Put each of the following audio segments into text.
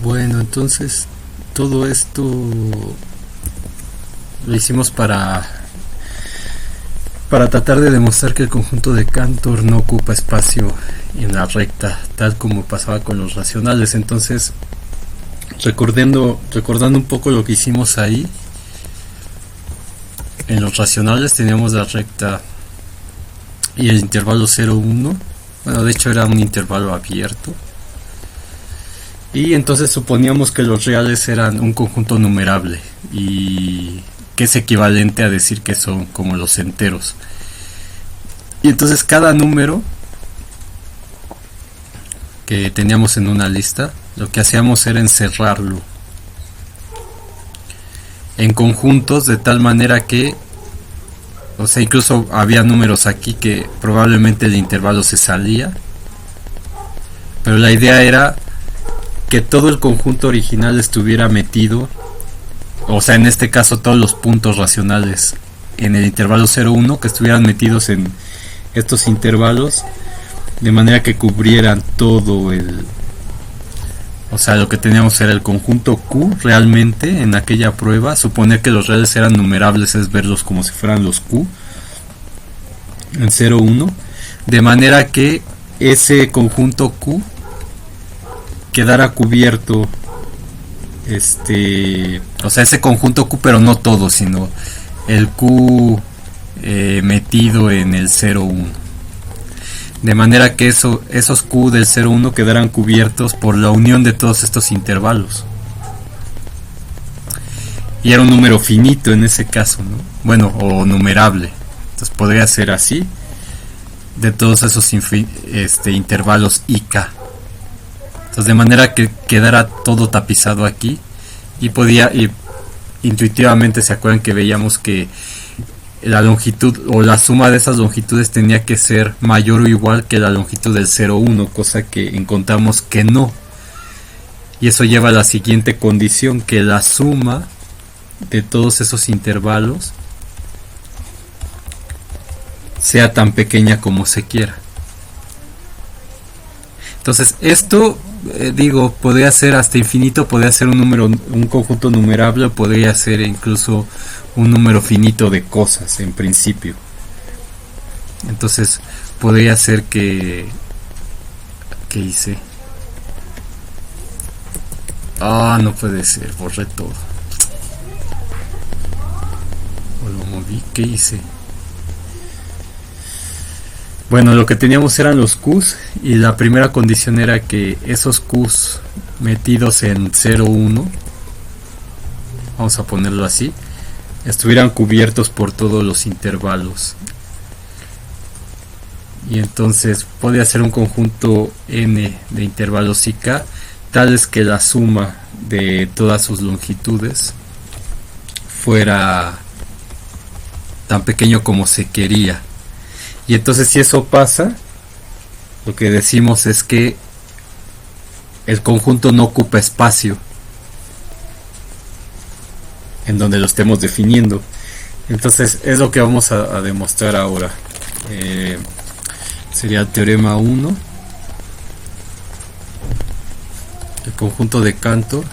Bueno, entonces todo esto lo hicimos para tratar de demostrar que el conjunto de Cantor no ocupa espacio en la recta, tal como pasaba con los racionales. Entonces, recordando un poco lo que hicimos ahí, en los racionales teníamos la recta y el intervalo 0, 1. Bueno, de hecho era un intervalo abierto. Y entonces suponíamos que los reales eran un conjunto numerable y que es equivalente a decir que son como los enteros. Y entonces cada número que teníamos en una lista, lo que hacíamos era encerrarlo en conjuntos de tal manera que, o sea, incluso había números aquí que probablemente el intervalo se salía, pero la idea era que todo el conjunto original estuviera metido, o sea, en este caso todos los puntos racionales en el intervalo 0, 1 que estuvieran metidos en estos intervalos, de manera que cubrieran todo el, o sea, lo que teníamos era el conjunto Q realmente en aquella prueba. Suponer que los reales eran numerables es verlos como si fueran los Q en 0, 1, de manera que ese conjunto Q quedara cubierto, o sea, ese conjunto Q, pero no todo, sino el Q metido en el 0, 1, de manera que esos Q del 0, 1 quedaran cubiertos por la unión de todos estos intervalos, y era un número finito en ese caso, ¿no? Bueno, o numerable. Entonces podría ser así de todos esos intervalos IK. Entonces, de manera que quedara todo tapizado aquí, y intuitivamente se acuerdan que veíamos que la longitud o la suma de esas longitudes tenía que ser mayor o igual que la longitud del 0, 1, cosa que encontramos que no. Y eso lleva a la siguiente condición, que la suma de todos esos intervalos sea tan pequeña como se quiera. Entonces esto, podría ser hasta infinito, podría ser un conjunto numerable, podría ser incluso un número finito de cosas en principio. Entonces podría ser que hice, no puede ser, borré todo o lo moví. ¿Qué hice? Bueno, lo que teníamos eran los Qs, y la primera condición era que esos Qs metidos en 0, 1, vamos a ponerlo así, estuvieran cubiertos por todos los intervalos. Y entonces podría ser un conjunto n de intervalos IK, tales que la suma de todas sus longitudes fuera tan pequeño como se quería. Y entonces, si eso pasa, lo que decimos es que el conjunto no ocupa espacio en donde lo estemos definiendo. Entonces es lo que vamos a demostrar ahora. Sería el teorema 1. El conjunto de Cantor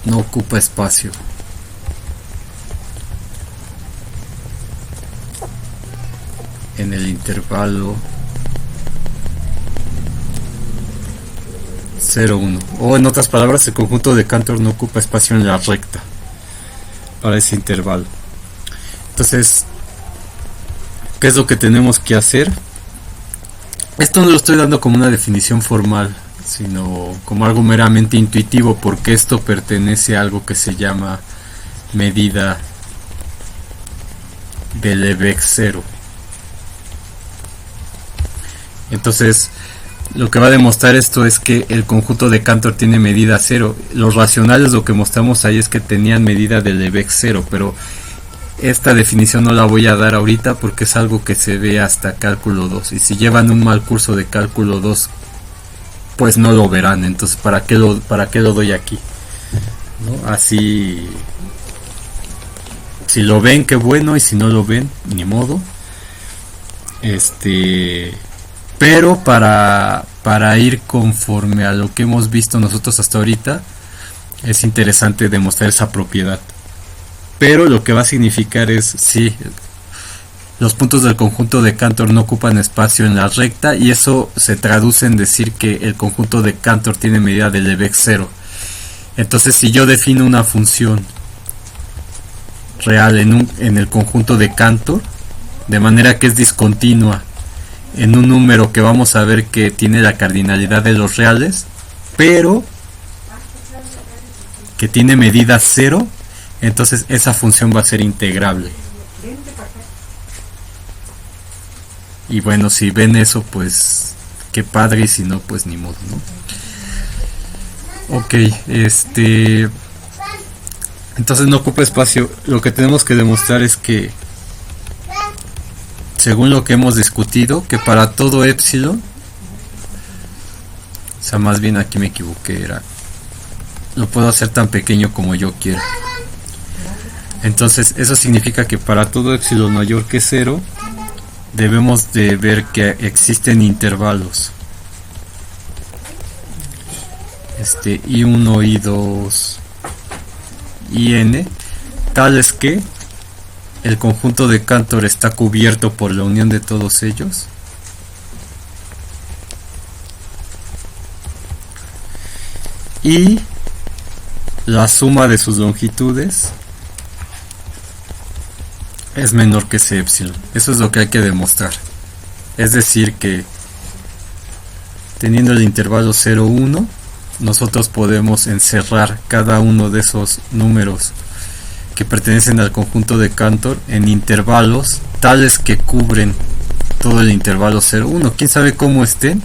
no ocupa espacio en el intervalo 0, 1, o en otras palabras, el conjunto de Cantor no ocupa espacio en la recta para ese intervalo. Entonces, ¿qué es lo que tenemos que hacer? Esto no lo estoy dando como una definición formal, sino como algo meramente intuitivo, porque esto pertenece a algo que se llama medida del Lebesgue 0. Entonces, lo que va a demostrar esto es que el conjunto de Cantor tiene medida 0. Los racionales, lo que mostramos ahí es que tenían medida de Lebesgue 0, pero esta definición no la voy a dar ahorita porque es algo que se ve hasta cálculo 2, y si llevan un mal curso de cálculo 2 pues no lo verán. Entonces, ¿para qué lo doy aquí? ¿No? Así, si lo ven, qué bueno, y si no lo ven, ni modo. pero para ir conforme a lo que hemos visto nosotros hasta ahorita, es interesante demostrar esa propiedad. Pero lo que va a significar es, sí, los puntos del conjunto de Cantor no ocupan espacio en la recta, y eso se traduce en decir que el conjunto de Cantor tiene medida de Lebesgue 0. Entonces, si yo defino una función real en el conjunto de Cantor, de manera que es discontinua en un número que vamos a ver que tiene la cardinalidad de los reales, pero que tiene medida 0, entonces esa función va a ser integrable. Y bueno, si ven eso, pues qué padre, y si no, pues ni modo, ¿no? Ok, entonces no ocupa espacio. Lo que tenemos que demostrar es que, según lo que hemos discutido, que para todo epsilon, o sea, más bien aquí me equivoqué, lo puedo hacer tan pequeño como yo quiera. Entonces eso significa que para todo epsilon mayor que 0, debemos de ver que existen intervalos I1, I2 y N, tales que el conjunto de Cantor está cubierto por la unión de todos ellos, y la suma de sus longitudes es menor que ese epsilon. Eso es lo que hay que demostrar. Es decir, que teniendo el intervalo 0, 1, nosotros podemos encerrar cada uno de esos números que pertenecen al conjunto de Cantor en intervalos tales que cubren todo el intervalo 0, 1. Quién sabe cómo estén,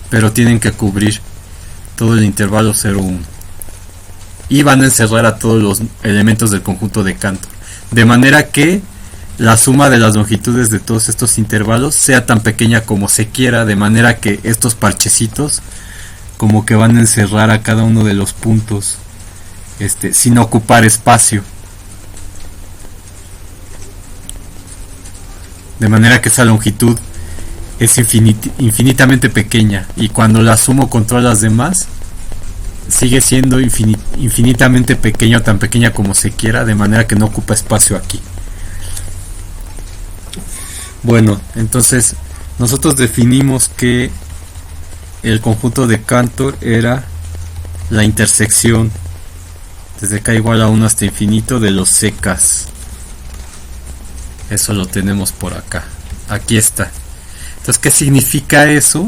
pero tienen que cubrir todo el intervalo 0, 1. Y van a encerrar a todos los elementos del conjunto de Cantor. De manera que la suma de las longitudes de todos estos intervalos sea tan pequeña como se quiera, de manera que estos parchecitos como que van a encerrar a cada uno de los puntos sin ocupar espacio. De manera que esa longitud es infinitamente pequeña, y cuando la sumo con todas las demás sigue siendo infinitamente pequeña, o tan pequeña como se quiera, de manera que no ocupa espacio aquí. Bueno, entonces nosotros definimos que el conjunto de Cantor era la intersección desde k igual a 1 hasta infinito de los secas. Eso lo tenemos por acá. Aquí está. Entonces, ¿qué significa eso?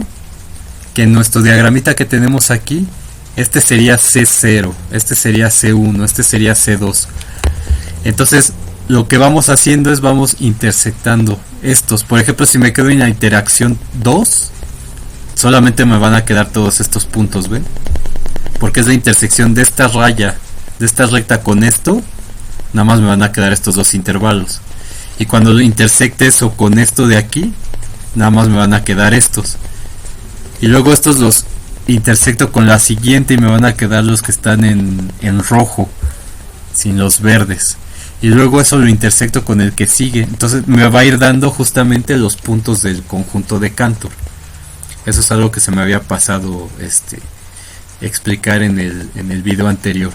Que en nuestro diagramita que tenemos aquí, este sería C0, este sería C1, este sería C2. Entonces, lo que vamos haciendo es vamos intersectando estos. Por ejemplo, si me quedo en la interacción 2, solamente me van a quedar todos estos puntos, ¿ven? Porque es la intersección de esta raya, de esta recta con esto, nada más me van a quedar estos dos intervalos. Y cuando lo intersecte eso con esto de aquí, nada más me van a quedar estos. Y luego estos los intersecto con la siguiente y me van a quedar los que están en rojo, sin los verdes. Y luego eso lo intersecto con el que sigue. Entonces me va a ir dando justamente los puntos del conjunto de Cantor. Eso es algo que se me había pasado explicar en el video anterior.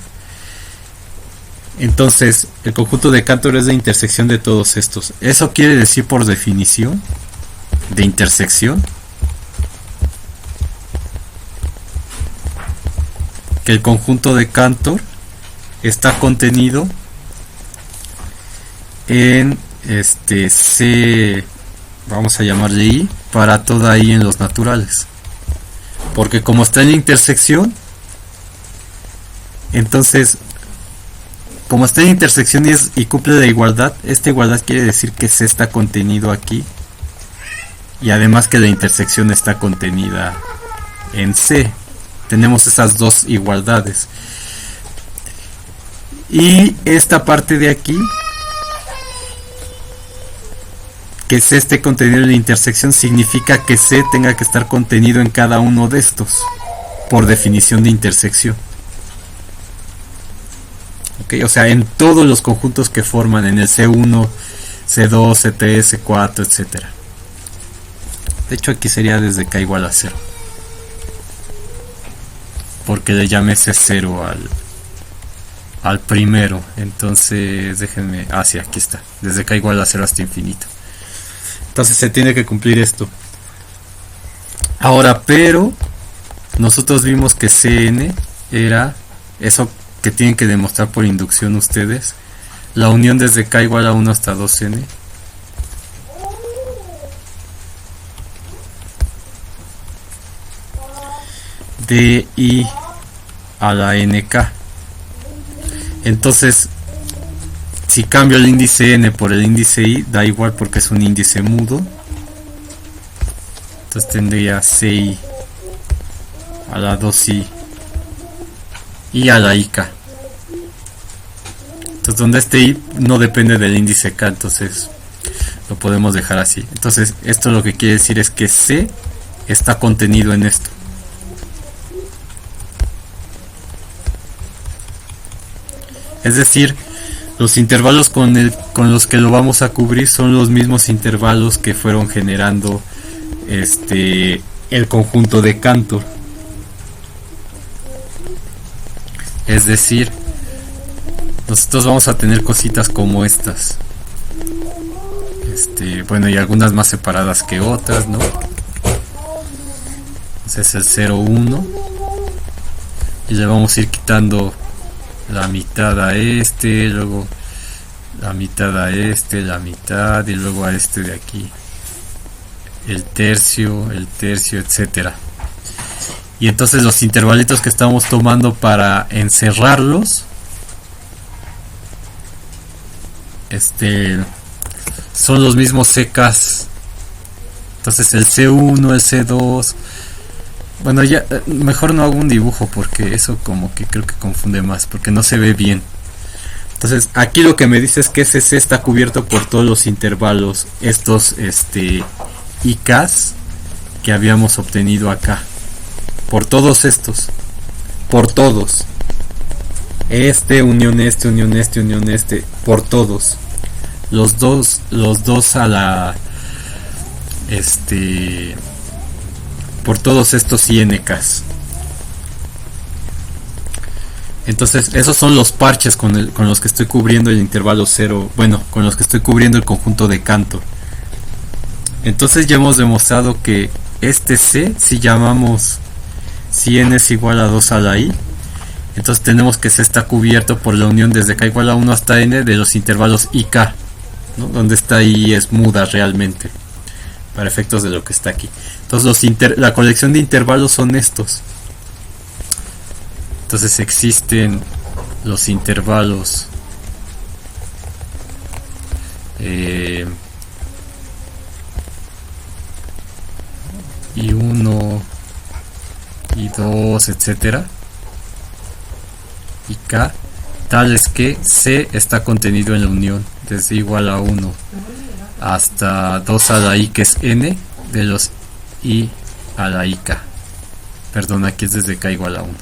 Entonces el conjunto de Cantor es la intersección de todos estos. Eso quiere decir, por definición de intersección, que el conjunto de Cantor está contenido en C, vamos a llamarle I, para toda I en los naturales, porque como está en la intersección, entonces como está en intersección y cumple la igualdad, esta igualdad quiere decir que C está contenido aquí, y además que la intersección está contenida en C. Tenemos esas dos igualdades, y esta parte de aquí, que C esté contenido en la intersección, significa que C tenga que estar contenido en cada uno de estos, por definición de intersección. Okay, o sea, en todos los conjuntos que forman, en el C1, C2, C3, C4, etcétera. De hecho aquí sería desde k igual a 0, porque le llamé C0 al primero. Entonces déjenme, sí, aquí está, desde k igual a 0 hasta infinito. Entonces se tiene que cumplir esto. Ahora, pero nosotros vimos que Cn era eso que tienen que demostrar por inducción ustedes, la unión desde k igual a 1 hasta 2n de I a la nk. Entonces, si cambio el índice n por el índice i, da igual porque es un índice mudo. Entonces tendría ci a la 2i y a la ik. Entonces donde este i no depende del índice k, entonces lo podemos dejar así. Entonces esto lo que quiere decir es que c está contenido en esto. Es decir, los intervalos con los que lo vamos a cubrir son los mismos intervalos que fueron generando el conjunto de Cantor. Es decir, nosotros vamos a tener cositas como estas. Bueno, y algunas más separadas que otras, ¿no? Entonces el 0, 1. Y le vamos a ir quitando la mitad a luego la mitad a la mitad, y luego a de aquí el tercio, etcétera. Y entonces los intervalitos que estamos tomando para encerrarlos son los mismos CKs. Entonces el C1, el C2. Bueno, ya mejor no hago un dibujo porque eso como que creo que confunde más, porque no se ve bien. Entonces aquí lo que me dice es que ese C está cubierto por todos los intervalos, estos IKs que habíamos obtenido acá, por todos estos, por todos, unión unión por todos, los dos a la por todos estos INKs. Entonces esos son los parches con los que estoy cubriendo el intervalo 0, bueno, con los que estoy cubriendo el conjunto de Cantor. Entonces ya hemos demostrado que este C, si n es igual a 2 a la i, entonces tenemos que C está cubierto por la unión desde k igual a 1 hasta n de los intervalos IK, ¿no? Donde esta i es muda realmente, para efectos de lo que está aquí. Entonces la colección de intervalos son estos. Entonces existen los intervalos y 1 y 2, etcétera, y k, tales que C está contenido en la unión desde igual a 1 hasta 2 a la i, que es n, de los i a la ik. Perdón, aquí es desde k igual a 1.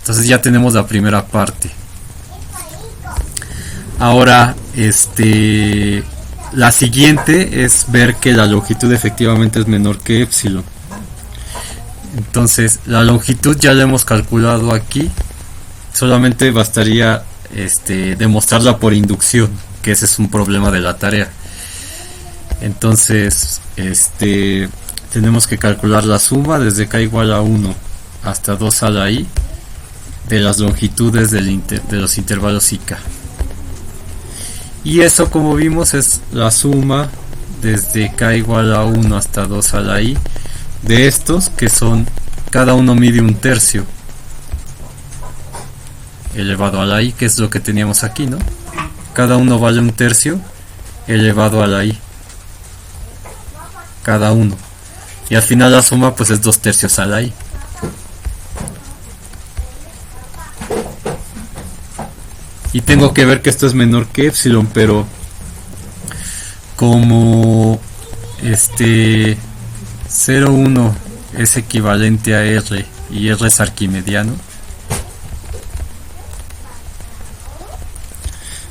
Entonces ya tenemos la primera parte. Ahora la siguiente es ver que la longitud efectivamente es menor que epsilon. Entonces la longitud ya la hemos calculado aquí, solamente bastaría demostrarla por inducción, que ese es un problema de la tarea. Entonces tenemos que calcular la suma desde k igual a 1 hasta 2 a la i de las longitudes de los intervalos IK. Y eso, como vimos, es la suma desde k igual a 1 hasta 2 a la i de estos, que son, cada uno mide un tercio elevado a la i, que es lo que teníamos aquí, ¿no? Cada uno vale un tercio elevado a la i, cada uno, y al final la suma pues es 2 tercios a la i. Y tengo que ver que esto es menor que epsilon, pero como 0,1 es equivalente a R y R es arquimediano,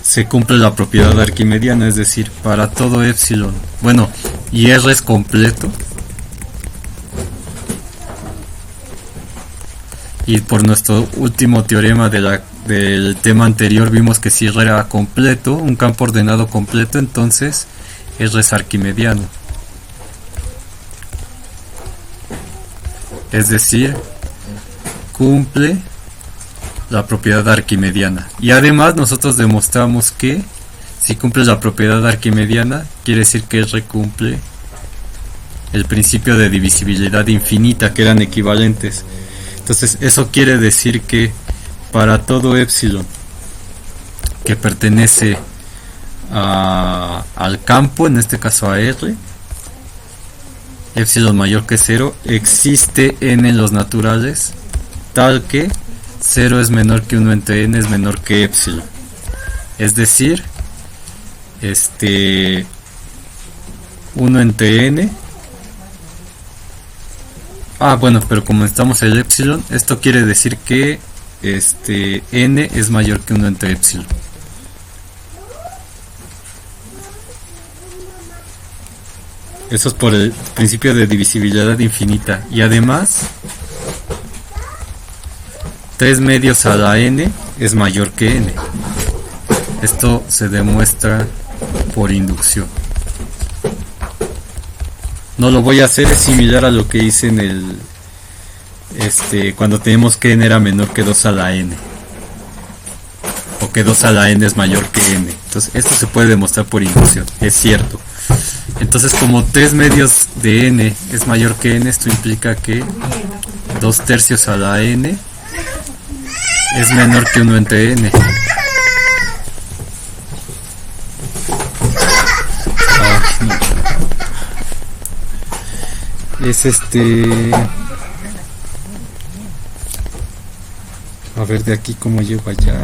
se cumple la propiedad arquimediana, es decir, para todo epsilon, bueno, y R es completo. Y por nuestro último teorema del tema anterior vimos que si R era completo, un campo ordenado completo, entonces R es arquimediano. Es decir, cumple la propiedad arquimediana. Y además nosotros demostramos que si cumple la propiedad arquimediana, quiere decir que R cumple el principio de divisibilidad infinita, que eran equivalentes. Entonces eso quiere decir que para todo epsilon que pertenece al campo, en este caso a R, epsilon mayor que 0, existe n en los naturales tal que 0 es menor que 1 entre n es menor que epsilon. Es decir, 1 entre n. Bueno, pero como estamos en el epsilon, esto quiere decir que n es mayor que 1 entre epsilon. Eso es por el principio de divisibilidad infinita. Y además, 3 medios a la n es mayor que n. Esto se demuestra por inducción. No lo voy a hacer, es similar a lo que hice en el cuando tenemos que n era menor que 2 a la n, o que 2 a la n es mayor que n. Entonces esto se puede demostrar por inducción, es cierto. Entonces, como 3 medios de n es mayor que n, esto implica que 2 tercios a la n es menor que 1 entre n. Es a ver de aquí cómo llego allá.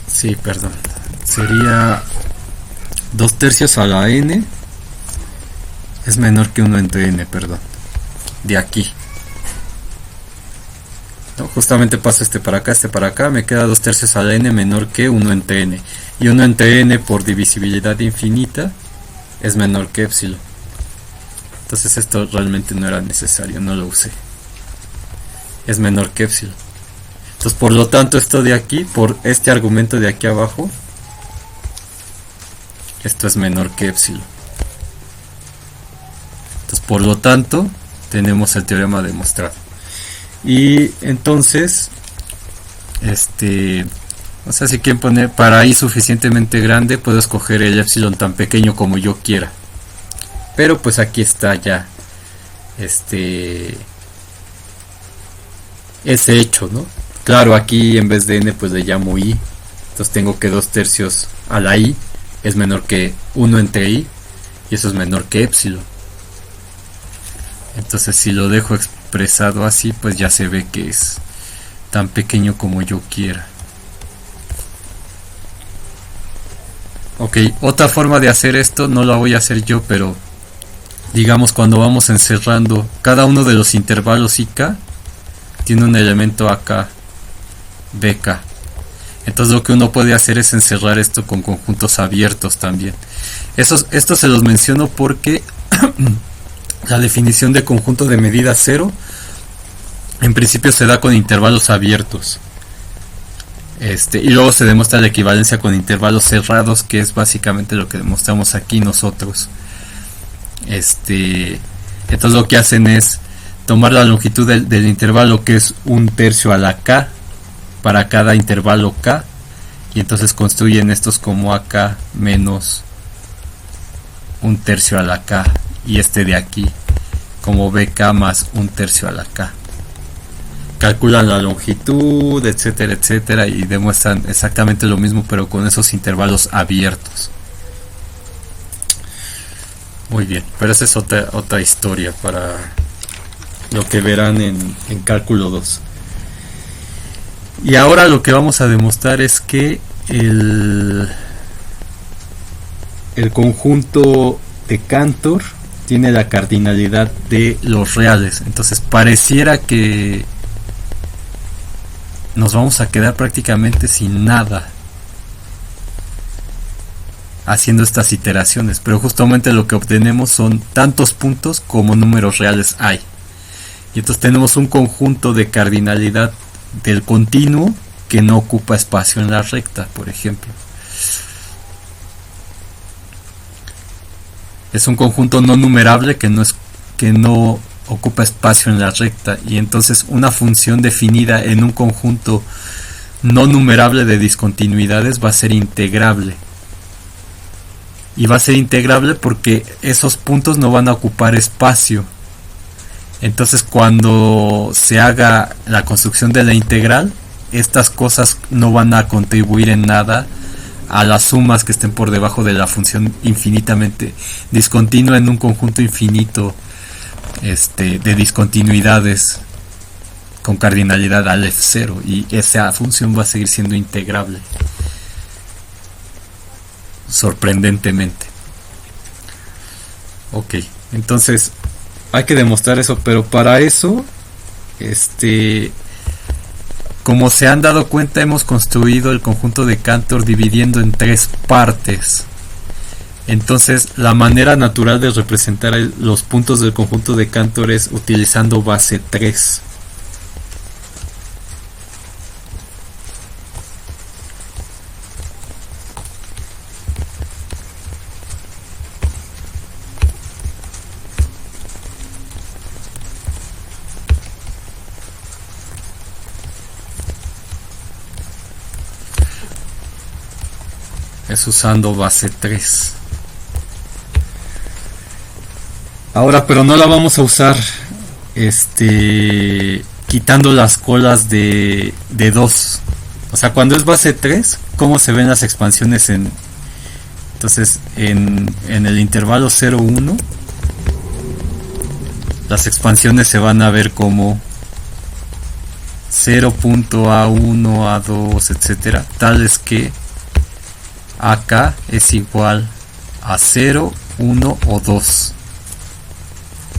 Sí, perdón. Sería 2 tercios a la n es menor que 1 entre n, perdón. De aquí. No, justamente paso para acá, me queda 2 tercios a la n menor que 1 entre n. Y 1 entre n por divisibilidad infinita es menor que epsilon. Entonces esto realmente no era necesario, no lo usé. Es menor que epsilon. Entonces, por lo tanto, esto de aquí, por este argumento de aquí abajo, esto es menor que epsilon. Entonces, por lo tanto, tenemos el teorema demostrado. Y entonces, o sea, si quieren poner para i suficientemente grande, puedo escoger el epsilon tan pequeño como yo quiera. Pero pues aquí está ya ese hecho, ¿no? Claro, aquí en vez de n pues le llamo i. Entonces tengo que 2 tercios a la i es menor que 1 entre i, y eso es menor que epsilon. Entonces si lo dejo expresado así, pues ya se ve que es tan pequeño como yo quiera. Ok, otra forma de hacer esto, no la voy a hacer yo, pero digamos cuando vamos encerrando cada uno de los intervalos ik, tiene un elemento acá, bk. Entonces lo que uno puede hacer es encerrar esto con conjuntos abiertos también. Esto se los menciono porque la definición de conjunto de medida cero en principio se da con intervalos abiertos. Y luego se demuestra la equivalencia con intervalos cerrados, que es básicamente lo que demostramos aquí nosotros. Entonces lo que hacen es tomar la longitud del intervalo, que es 1 tercio a la k para cada intervalo k, y entonces construyen estos como ak menos 1 tercio a la k, y de aquí como bk más 1 tercio a la k. Calculan la longitud, etcétera, etcétera, y demuestran exactamente lo mismo, pero con esos intervalos abiertos. Muy bien, pero esa es otra historia para lo que verán en cálculo 2. Y ahora lo que vamos a demostrar es que el conjunto de Cantor tiene la cardinalidad de los reales. Entonces pareciera que nos vamos a quedar prácticamente sin nada haciendo estas iteraciones, pero justamente lo que obtenemos son tantos puntos como números reales hay. Y entonces tenemos un conjunto de cardinalidad del continuo que no ocupa espacio en la recta, por ejemplo. Es un conjunto no numerable que no ocupa espacio en la recta, y entonces una función definida en un conjunto no numerable de discontinuidades va a ser integrable. Y va a ser integrable porque esos puntos no van a ocupar espacio. Entonces cuando se haga la construcción de la integral, estas cosas no van a contribuir en nada a las sumas que estén por debajo de la función infinitamente discontinua en un conjunto infinito de discontinuidades con cardinalidad Aleph 0, y esa función va a seguir siendo integrable, sorprendentemente. Ok, entonces hay que demostrar eso, pero para eso, como se han dado cuenta, hemos construido el conjunto de Cantor dividiendo en 3 partes. Entonces la manera natural de representar los puntos del conjunto de Cantor es utilizando base 3. Es usando base 3. Ahora, pero no la vamos a usar quitando las colas de 2. O sea, cuando es base 3, ¿cómo se ven las expansiones entonces en el intervalo 0, 1? Las expansiones se van a ver como 0.A1, A2, etcétera, tales que AK es igual a 0, 1 o 2,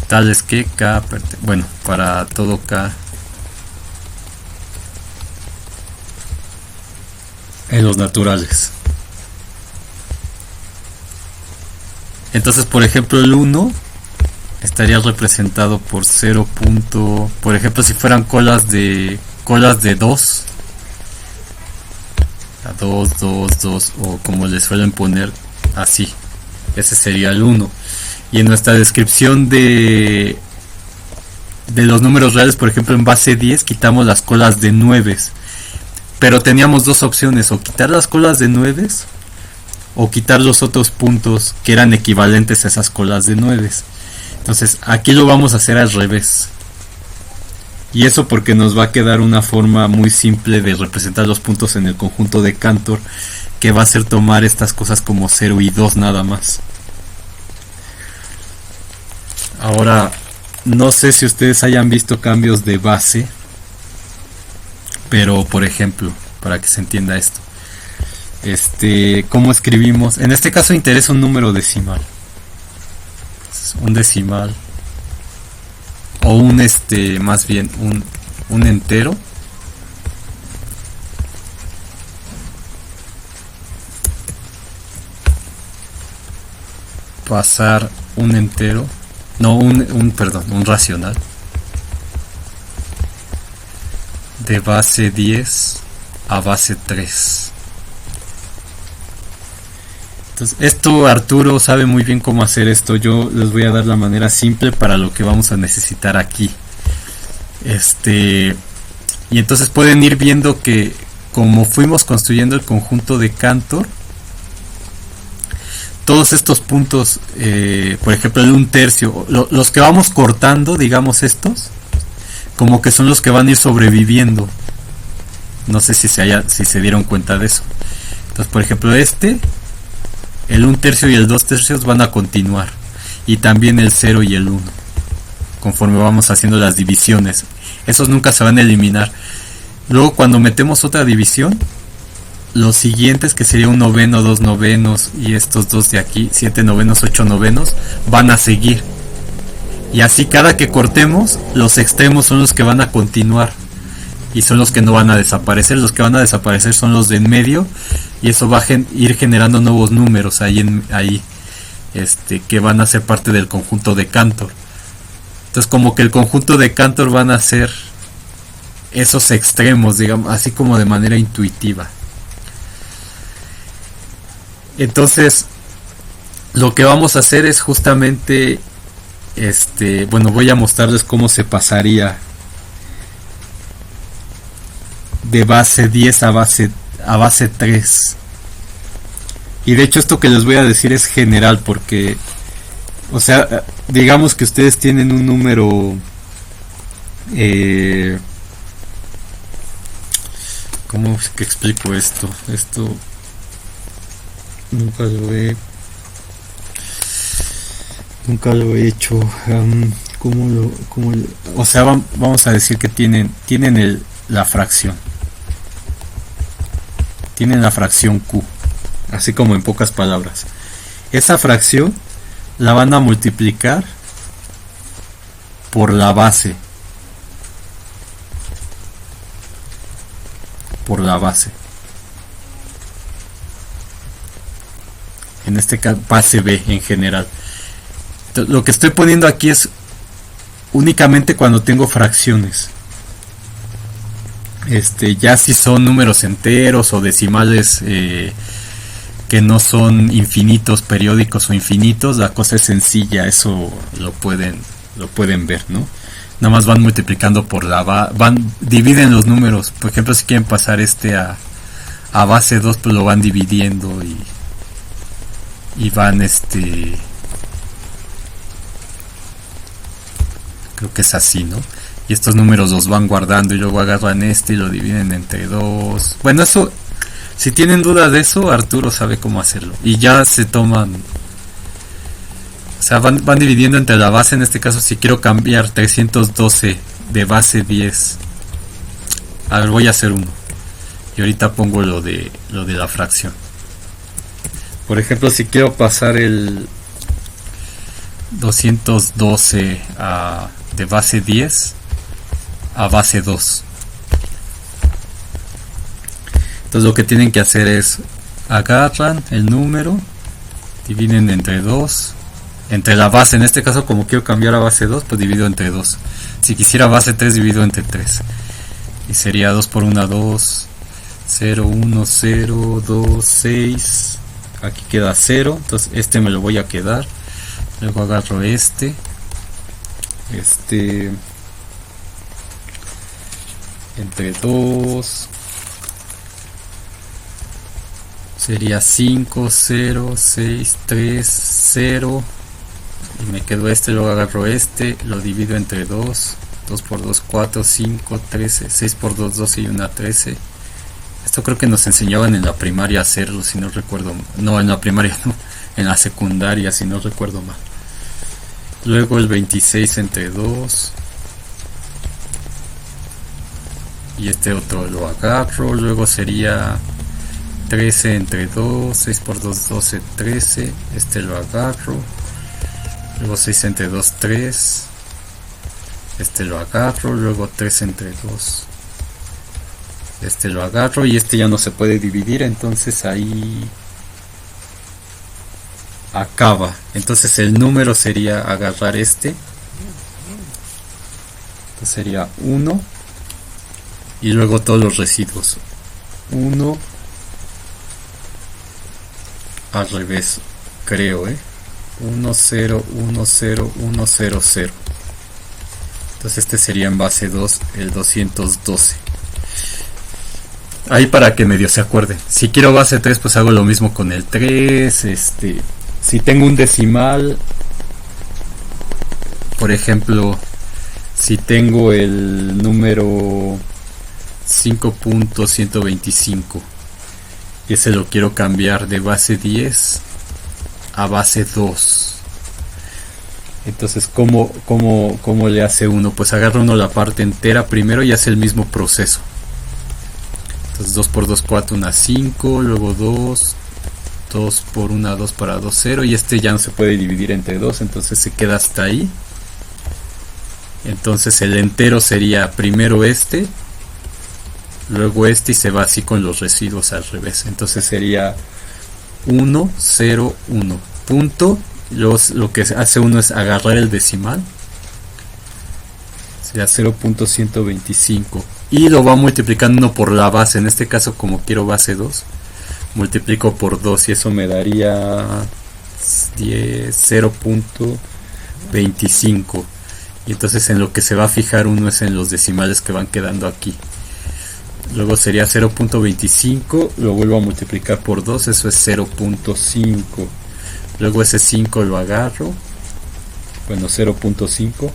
tales que K, bueno, para todo K en los naturales. Entonces, por ejemplo, el 1 estaría representado por 0. Por ejemplo, si fueran colas de 2, a 2, 2, 2, o como les suelen poner, así. Ese sería el 1. Y en nuestra descripción de los números reales, por ejemplo, en base 10 quitamos las colas de 9. Pero teníamos dos opciones: o quitar las colas de 9 o quitar los otros puntos que eran equivalentes a esas colas de 9. Entonces aquí lo vamos a hacer al revés. Y eso porque nos va a quedar una forma muy simple de representar los puntos en el conjunto de Cantor, que va a ser tomar estas cosas como 0 y 2 nada más. Ahora, no sé si ustedes hayan visto cambios de base, pero por ejemplo, para que se entienda esto, ¿cómo escribimos? En este caso interesa un número decimal. Un decimal. O más bien un entero. Pasar un entero. No, un racional. De base 10 a base 3. Entonces, esto Arturo sabe muy bien cómo hacer esto. Yo les voy a dar la manera simple para lo que vamos a necesitar aquí. Y entonces pueden ir viendo que como fuimos construyendo el conjunto de Cantor, todos estos puntos, por ejemplo el 1/3, los que vamos cortando, digamos estos, como que son los que van a ir sobreviviendo. No sé si se dieron cuenta de eso. Entonces, por ejemplo, el 1/3 y el 2/3 van a continuar, y también el 0 y el 1, conforme vamos haciendo las divisiones. Esos nunca se van a eliminar. Luego, cuando metemos otra división, los siguientes, que sería 1/9, 2/9 y estos dos de aquí, 7/9, 8/9, van a seguir. Y así cada que cortemos, los extremos son los que van a continuar. y son los que no van a desaparecer. Los que van a desaparecer son los de en medio, y eso va a ir generando nuevos números ahí que van a ser parte del conjunto de Cantor. Entonces como que el conjunto de Cantor van a ser esos extremos, digamos, así como de manera intuitiva. Entonces lo que vamos a hacer es justamente bueno, voy a mostrarles cómo se pasaría de base 10 a base 3. Y de hecho esto que les voy a decir es general, porque, o sea, digamos que ustedes tienen un número, ¿cómo es que explico esto? Esto nunca lo he hecho. O sea, vamos a decir que tienen la fracción. Tienen la fracción Q, así como en pocas palabras. Esa fracción la van a multiplicar por la base. En este caso, base B en general. Lo que estoy poniendo aquí es únicamente cuando tengo fracciones. Ya si son números enteros o decimales que no son infinitos, periódicos o infinitos, la cosa es sencilla, eso lo pueden ver, ¿no? Nada más van multiplicando por dividen los números. Por ejemplo, si quieren pasar a base 2, pues lo van dividiendo y van creo que es así, ¿no? Y estos números los van guardando y luego agarran y lo dividen entre 2. Bueno, eso, si tienen duda de eso, Arturo sabe cómo hacerlo. Y ya se toman, o sea, van dividiendo entre la base. En este caso, si quiero cambiar 312 de base 10, a ver, voy a hacer uno. Y ahorita pongo lo de la fracción. Por ejemplo, si quiero pasar el 212 de base 10 a base 2. Entonces lo que tienen que hacer es agarran el número, dividen entre 2, entre la base. En este caso, como quiero cambiar a base 2, pues divido entre 2. Si quisiera base 3, divido entre 3 y sería 2 por 1, 2, 0, 1, 0, 2, 6. Aquí queda 0, entonces me lo voy a quedar. Luego agarro entre 2 sería 5, 0, 6, 3, 0 y me quedo luego agarro lo divido entre 2, 2 por 2, 4, 5, 13, 6 por 2, 12 y 1, 13. Esto creo que nos enseñaban en la primaria a hacerlo, si no recuerdo mal. No, en la primaria no, en la secundaria, si no recuerdo mal. Luego el 26 entre 2 y otro lo agarro. Luego sería 13 entre 2, 6 por 2, 12, 13. Lo agarro. Luego 6 entre 2, 3. Lo agarro. Luego 3 entre 2. Lo agarro y ya no se puede dividir, entonces ahí acaba. Entonces el número sería agarrar entonces sería 1 y luego todos los residuos. 1 al revés, creo, 1, 0, 1, 0, 1, 0, 0. Entonces sería en base 2 el 212. Ahí para que medio se acuerden. Si quiero base 3, pues hago lo mismo con el 3. Si tengo un decimal, por ejemplo, si tengo el número 5.125 y ese lo quiero cambiar de base 10 a base 2, entonces ¿cómo le hace uno? Pues agarra uno la parte entera primero y hace el mismo proceso. Entonces 2 por 2, 4, 1, 5, luego 2, 2 por 1, 2 para 2, 0, y ya no se puede dividir entre 2, entonces se queda hasta ahí. Entonces el entero sería primero luego este y se va así con los residuos al revés. Entonces sería 1, 0, 1 punto. Lo que hace uno es agarrar el decimal, sería 0.125 y lo va multiplicando uno por la base. En este caso, como quiero base 2, multiplico por 2 y eso me daría 0.25. Y entonces en lo que se va a fijar uno es en los decimales que van quedando aquí. Luego sería 0.25, lo vuelvo a multiplicar por 2, eso es 0.5. Luego ese 5 lo agarro, bueno, 0.5.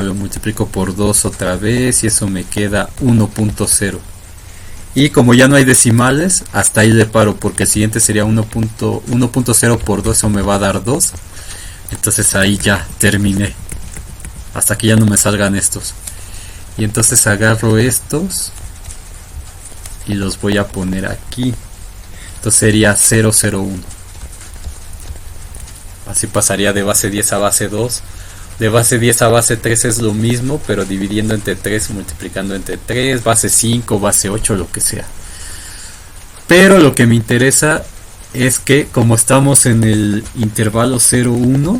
Lo multiplico por 2 otra vez y eso me queda 1.0. Y como ya no hay decimales, hasta ahí le paro, porque el siguiente sería 1.0 por 2, eso me va a dar 2. Entonces ahí ya terminé, hasta que ya no me salgan estos. Y entonces agarro estos y los voy a poner aquí. Entonces sería 001. Así pasaría de base 10 a base 2. De base 10 a base 3 es lo mismo, pero dividiendo entre 3, multiplicando entre 3, base 5, base 8, lo que sea. Pero lo que me interesa es que como estamos en el intervalo 0,1,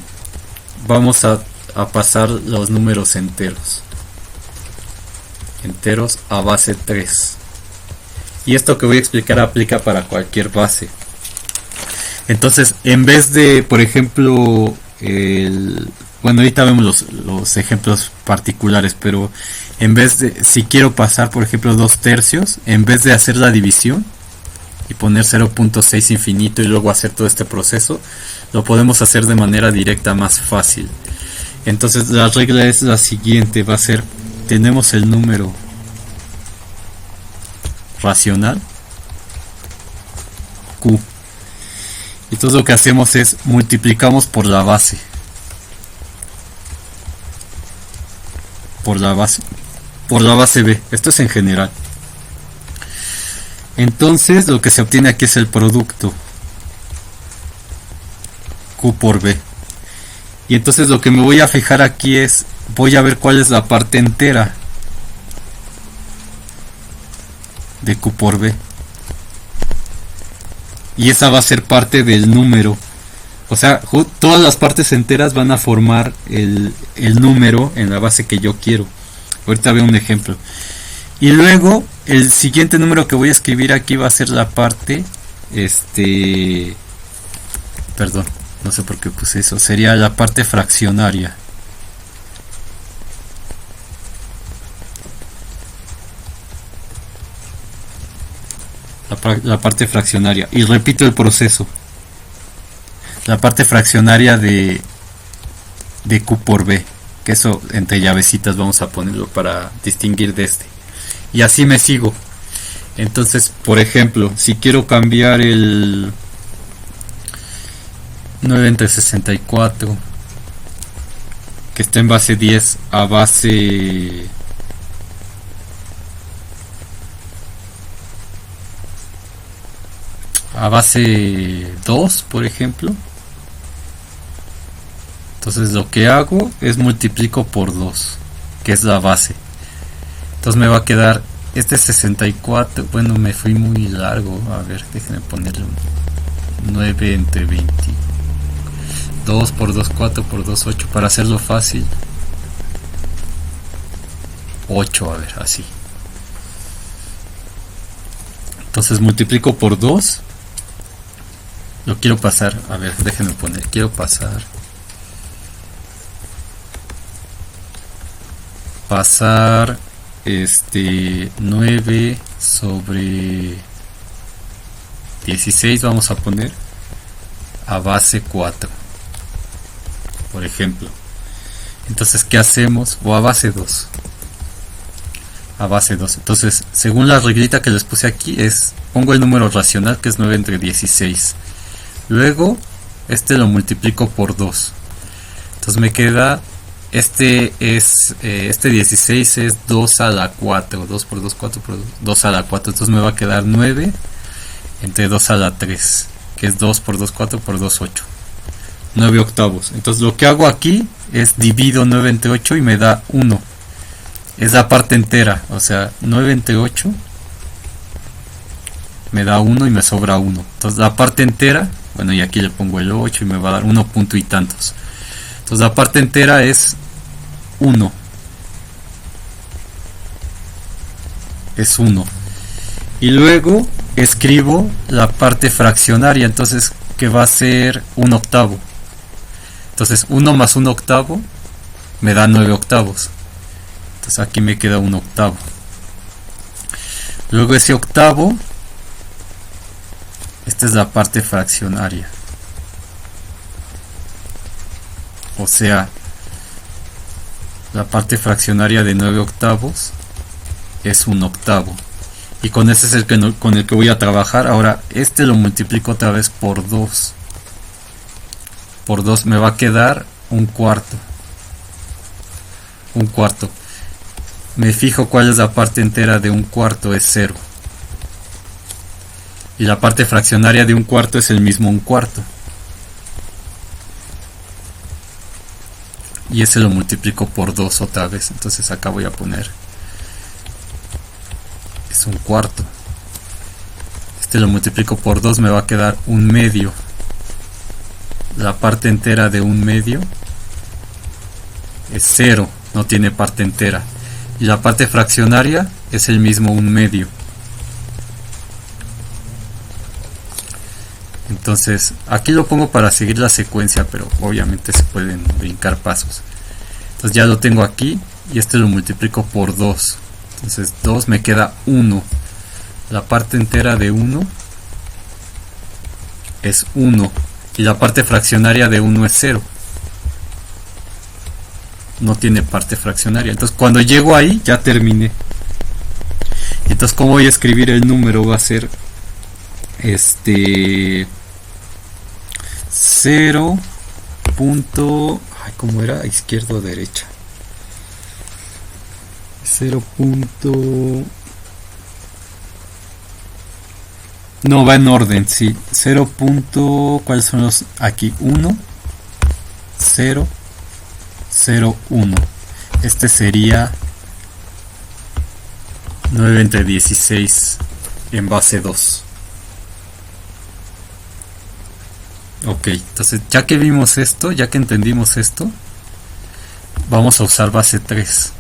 vamos a pasar los números enteros a base 3. Y esto que voy a explicar aplica para cualquier base. Entonces, en vez de, por ejemplo, bueno, ahorita vemos los ejemplos particulares, pero en vez de, si quiero pasar, por ejemplo, 2/3, en vez de hacer la división y poner 0.6 infinito y luego hacer todo este proceso, lo podemos hacer de manera directa, más fácil. Entonces, la regla es la siguiente, va a ser, tenemos el número racional Q. Entonces lo que hacemos es multiplicamos por la base. Por la base B. Esto es en general. Entonces lo que se obtiene aquí es el producto Q por B. Y entonces lo que me voy a fijar aquí es, voy a ver cuál es la parte entera de Q por B. Y esa va a ser parte del número. O sea, todas las partes enteras van a formar el número en la base que yo quiero. Ahorita veo un ejemplo. Y luego, el siguiente número que voy a escribir aquí va a ser la parte, perdón, no sé por qué puse eso. Sería la parte fraccionaria. La parte fraccionaria. Y repito el proceso. La parte fraccionaria de Q por B, que eso entre llavecitas vamos a ponerlo para distinguir de este. Y así me sigo. Entonces, por ejemplo, si quiero cambiar el 9 entre 64, que está en base 10, a base 2, por ejemplo. Entonces lo que hago es multiplico por 2, que es la base. Entonces me va a quedar este 64. Bueno, me fui muy largo. A ver, déjenme ponerle 9 entre 20. 2 por 2, 4 por 2, 8. Para hacerlo fácil, 8, a ver, así. Entonces multiplico por 2. Lo quiero pasar, a ver, déjenme poner, quiero pasar 9 sobre 16, vamos a poner a base 4, por ejemplo. Entonces, ¿qué hacemos? O a base 2. A base 2. Entonces, según la reglita que les puse aquí, pongo el número racional, que es 9 entre 16. Luego, lo multiplico por 2. Entonces me queda, este 16 es 2 a la 4. 2 por 2, 4 por 2, 2 a la 4. Entonces me va a quedar 9 entre 2 a la 3, que es 2 por 2, 4 por 2, 8. 9 octavos. Entonces lo que hago aquí es divido 9 entre 8 y me da 1. es la parte entera, o sea, 9 entre 8 me da 1 y me sobra 1. Entonces la parte entera, bueno, y aquí le pongo el 8 y me va a dar 1 punto y tantos. Entonces la parte entera es 1. Es 1. Y luego escribo la parte fraccionaria, entonces que va a ser 1 octavo. Entonces 1 más 1 octavo me da 9 octavos. Entonces aquí me queda 1 octavo. Luego ese octavo, esta es la parte fraccionaria. O sea, la parte fraccionaria de 9 octavos es 1 octavo. Y con ese es el que con el que voy a trabajar. Ahora este lo multiplico otra vez por 2. Por 2 me va a quedar un cuarto. Un cuarto. Me fijo cuál es la parte entera de un cuarto, es 0. Y la parte fraccionaria de un cuarto es el mismo un cuarto. Y ese lo multiplico por 2 otra vez. Entonces acá voy a poner, es un cuarto. Este lo multiplico por 2, me va a quedar un medio. La parte entera de un medio es 0, no tiene parte entera. Y la parte fraccionaria es el mismo un medio. Entonces aquí lo pongo para seguir la secuencia, pero obviamente se pueden brincar pasos. Entonces ya lo tengo aquí y este lo multiplico por 2. Entonces 2 me queda 1. La parte entera de 1 es 1 y la parte fraccionaria de 1 es 0. No tiene parte fraccionaria. Entonces cuando llego ahí ya terminé. Entonces ¿cómo voy a escribir el número? Va a ser 0. ¿Cómo era? Izquierda o derecha. 0. No, va en orden, sí. 0. ¿Cuáles son los? Aquí 1, 0, 0, 1. Este sería 9 entre 16 en base 2. Ok, entonces ya que vimos esto, ya que entendimos esto, vamos a usar base 3.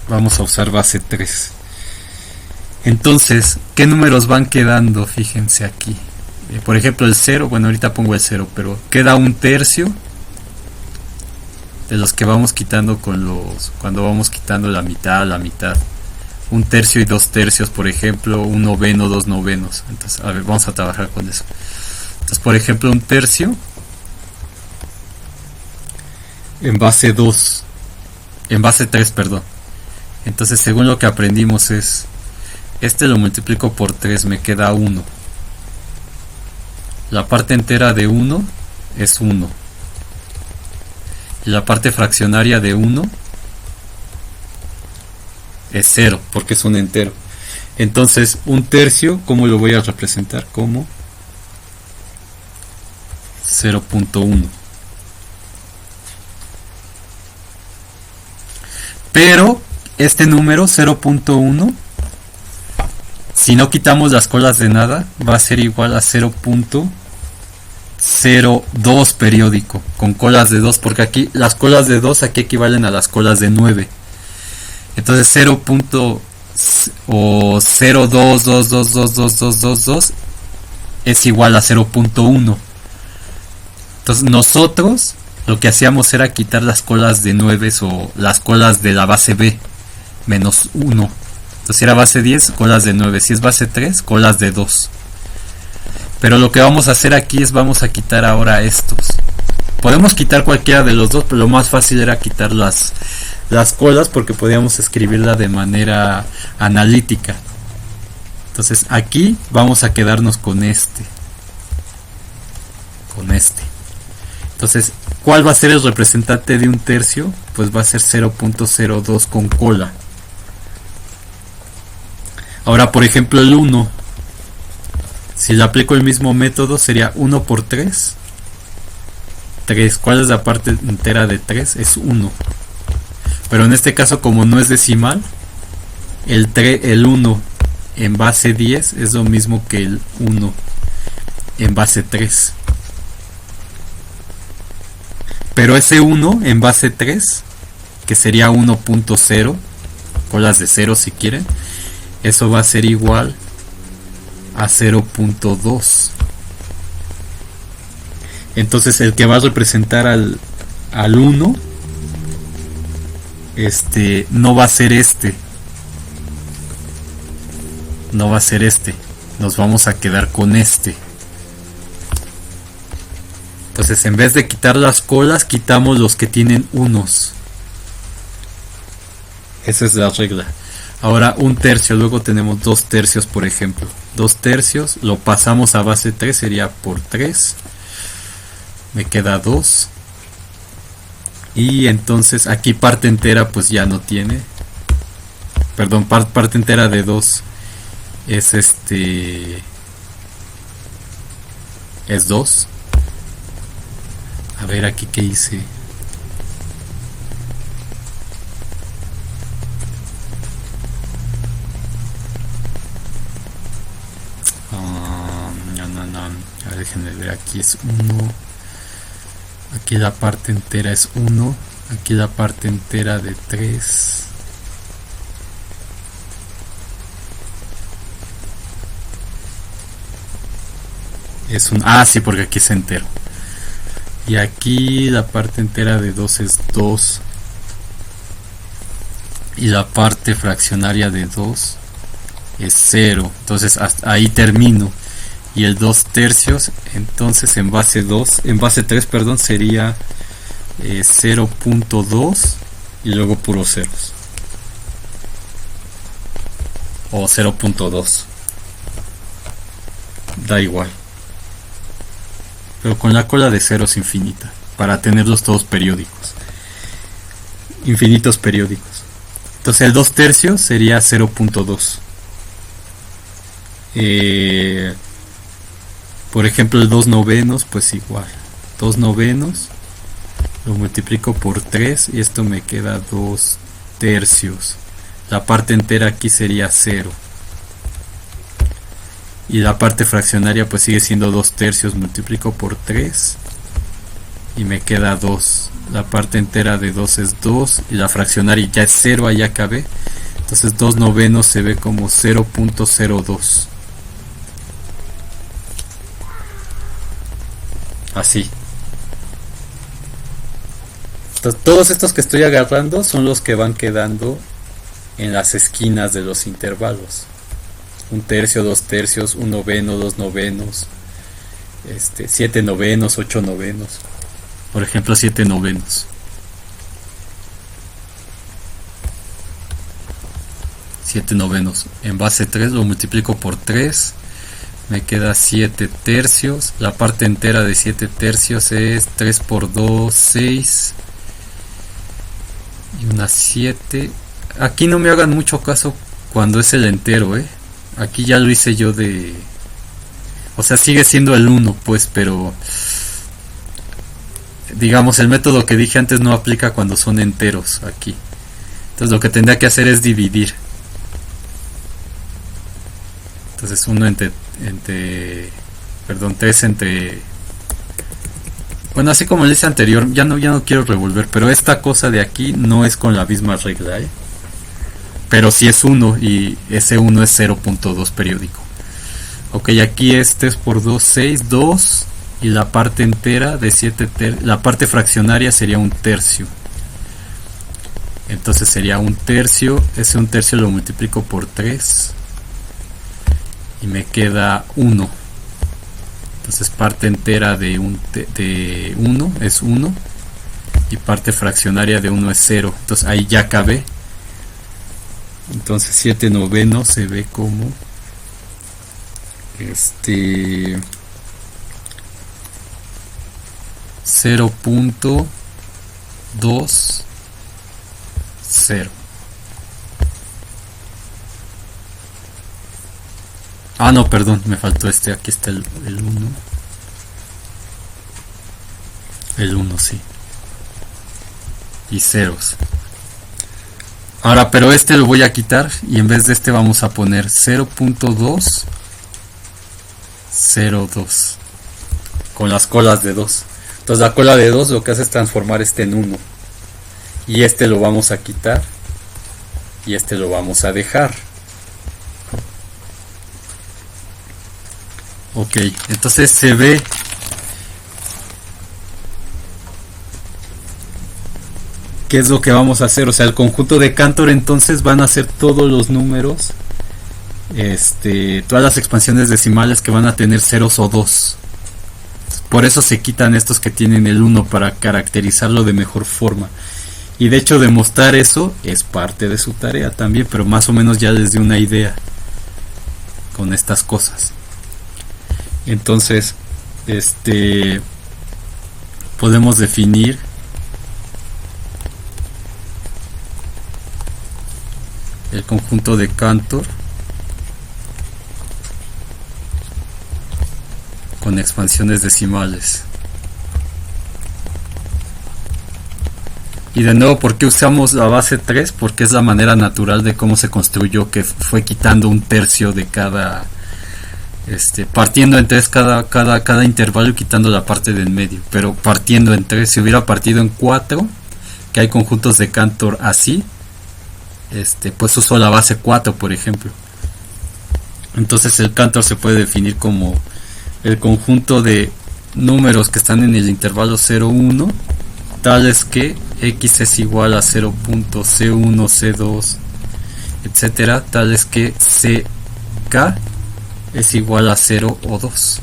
Vamos a usar base 3. Entonces, ¿qué números van quedando? Fíjense aquí. Por ejemplo, el 0, bueno, ahorita pongo el 0, pero queda un tercio de los que vamos quitando cuando vamos quitando la mitad. Un tercio y 2 tercios, por ejemplo, un noveno, 2 novenos. Entonces, a ver, vamos a trabajar con eso. Entonces, por ejemplo, un tercio en base 2, en base 3, perdón. Entonces, según lo que aprendimos es, este lo multiplico por 3, me queda 1. La parte entera de 1 es 1. Y la parte fraccionaria de 1 es 0, porque es un entero. Entonces, un tercio, ¿cómo lo voy a representar? Como 0.1. Pero este número 0.1, si no quitamos las colas de nada, va a ser igual a 0.02 periódico, con colas de 2, porque aquí las colas de 2 aquí equivalen a las colas de 9. Entonces 0.02222222 es igual a 0.1. Entonces nosotros lo que hacíamos era quitar las colas de 9 o las colas de la base B menos 1. Entonces si era base 10, colas de 9. Si es base 3, colas de 2. Pero lo que vamos a hacer aquí es vamos a quitar ahora estos. Podemos quitar cualquiera de los dos, pero lo más fácil era quitar las colas porque podíamos escribirla de manera analítica. Entonces aquí vamos a quedarnos con este. Entonces, ¿cuál va a ser el representante de un tercio? Pues va a ser 0.02 con cola. Ahora, por ejemplo, el 1. Si le aplico el mismo método sería 1 por 3. 3. ¿Cuál es la parte entera de 3? Es 1. Pero en este caso, como no es decimal, el 1 en base 10 es lo mismo que el 1 en base 3. Pero ese 1 en base 3, que sería 1.0, colas de 0 si quieren, eso va a ser igual a 0.2. Entonces el que va a representar al 1 no va a ser no va a ser nos vamos a quedar con Entonces en vez de quitar las colas, quitamos los que tienen unos. Esa es la regla. Ahora 1/3, luego tenemos 2/3, por ejemplo. 2/3 lo pasamos a base 3, sería por 3. Me queda 2. Y entonces aquí parte entera pues ya no tiene. Perdón, parte entera de 2 es es 2. A ver aquí qué hice. No. A ver, déjenme ver. Aquí es 1. Aquí la parte entera es 1. Aquí la parte entera de 3. Es un... Ah, sí, porque aquí es entero. Y aquí la parte entera de 2 es 2. Y la parte fraccionaria de 2 es 0. Entonces hasta ahí termino. Y el 2/3, entonces en base 3, perdón, sería 0.2 y luego puros ceros. O 0.2. Da igual. Pero con la cola de ceros infinita. Para tenerlos todos periódicos. Infinitos periódicos. Entonces el 2/3 sería 0.2. Por ejemplo el 2/9, pues igual. 2/9 lo multiplico por 3 y esto me queda 2/3. La parte entera aquí sería 0. Y la parte fraccionaria pues sigue siendo 2/3, multiplico por 3 y me queda 2. La parte entera de 2 es 2 y la fraccionaria ya es 0, allá acabé. Entonces 2/9 se ve como 0.02. Así. Entonces, todos estos que estoy agarrando son los que van quedando en las esquinas de los intervalos. 1/3, 2/3, 1/9, 2/9, 7/9, 8/9. Por ejemplo, 7/9. En base 3 lo multiplico por 3. Me queda 7/3. La parte entera de 7/3 es 3 por 2, 6. Y una 7. Aquí no me hagan mucho caso cuando es el entero, Aquí ya lo hice yo de... O sea, sigue siendo el 1, pues, pero... Digamos, el método que dije antes no aplica cuando son enteros aquí. Entonces lo que tendría que hacer es dividir. Entonces 1 perdón, 3 entre... Bueno, así como le hice anterior, ya no quiero revolver, pero esta cosa de aquí no es con la misma regla, pero si es 1 y ese 1 es 0.2 periódico. Ok, aquí es 3 por 2, 6, 2 y la parte entera de 7/3, la parte fraccionaria sería 1/3. Entonces sería 1/3, ese 1/3 lo multiplico por 3 y me queda 1. Entonces parte entera de 1 es 1 y parte fraccionaria de 1 es 0. Entonces ahí ya acabé. Entonces 7/9 se ve como 0.20. Ah, no, perdón, me faltó este. Aquí está el 1. El 1, sí. Y ceros. Ahora, pero este lo voy a quitar y en vez de este vamos a poner 0.202 con las colas de 2. Entonces la cola de 2 lo que hace es transformar este en 1. Y este lo vamos a quitar y este lo vamos a dejar. Ok, entonces se ve qué es lo que vamos a hacer. O sea, el conjunto de Cantor entonces van a ser todos los números, todas las expansiones decimales que van a tener ceros o 2. Por eso se quitan estos que tienen el 1 para caracterizarlo de mejor forma. Y de hecho demostrar eso es parte de su tarea también, pero más o menos ya les di una idea con estas cosas. Entonces, podemos definir el conjunto de Cantor con expansiones decimales. Y de nuevo, ¿por qué usamos la base 3? Porque es la manera natural de cómo se construyó, que fue quitando un tercio de cada, partiendo en 3 cada intervalo y quitando la parte del medio, pero partiendo en 3. Si hubiera partido en 4, que hay conjuntos de Cantor así, pues uso la base 4, por ejemplo. Entonces el Cantor se puede definir como el conjunto de números que están en el intervalo 0, 1, tales que x es igual a 0.c1, c2, etcétera, tales que ck es igual a 0 o 2.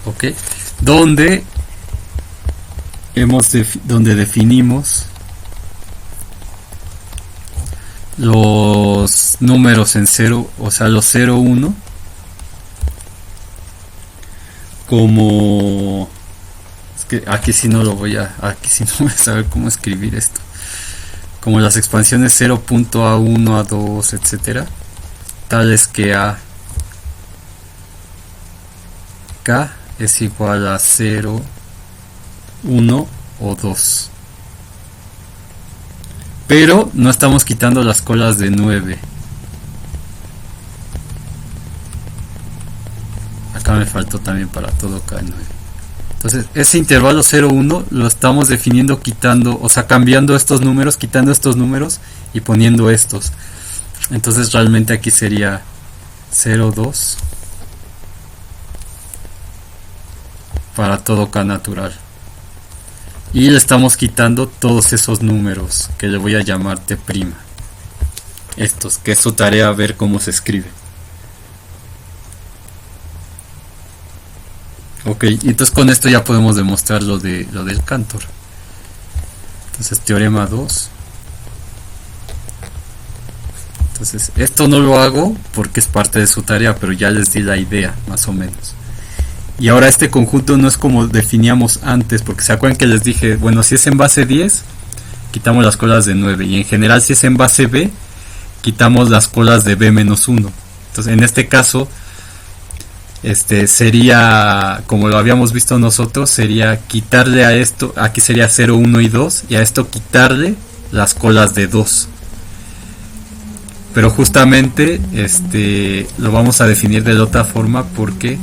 Ok, donde definimos los números en 0, o sea, los 0, 1, como, es que aquí sí no voy a saber cómo escribir esto, como las expansiones 0.a1, a2, etcétera, tales que a k es igual a 0, 1 o 2. Pero no estamos quitando las colas de 9. Acá me faltó también para todo K9. Entonces ese intervalo 0, 1 lo estamos definiendo quitando, o sea, cambiando estos números, quitando estos números y poniendo estos. Entonces realmente aquí sería 0, 2 para todo K natural. Y le estamos quitando todos esos números que le voy a llamar T'. Estos, que es su tarea ver cómo se escribe. Ok, y entonces con esto ya podemos demostrar lo del Cantor. Entonces teorema 2. Entonces esto no lo hago porque es parte de su tarea, pero ya les di la idea más o menos. Y ahora este conjunto no es como definíamos antes, porque se acuerdan que les dije, bueno, si es en base 10, quitamos las colas de 9, y en general si es en base B, quitamos las colas de B-1. Entonces en este caso, sería, como lo habíamos visto nosotros, sería quitarle a esto, aquí sería 0, 1 y 2, y a esto quitarle las colas de 2. Pero justamente lo vamos a definir de la otra forma porque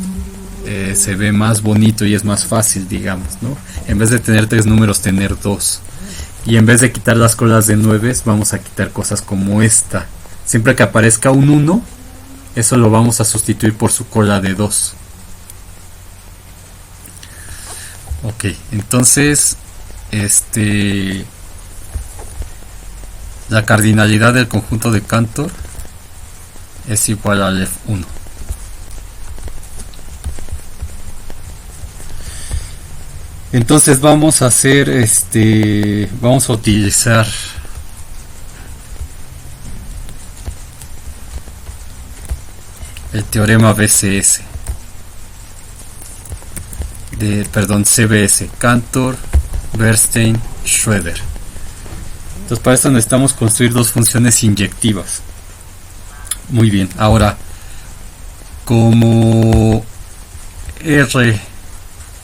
se ve más bonito y es más fácil, digamos, ¿no? En vez de tener 3 números, tener 2. Y en vez de quitar las colas de 9, vamos a quitar cosas como esta. Siempre que aparezca un 1, eso lo vamos a sustituir por su cola de 2. Ok, entonces la cardinalidad del conjunto de Cantor es igual al F1. Entonces vamos a hacer vamos a utilizar el teorema BCS CBS, Cantor, Bernstein, Schroeder. Entonces para esto necesitamos construir dos funciones inyectivas. Muy bien, ahora como R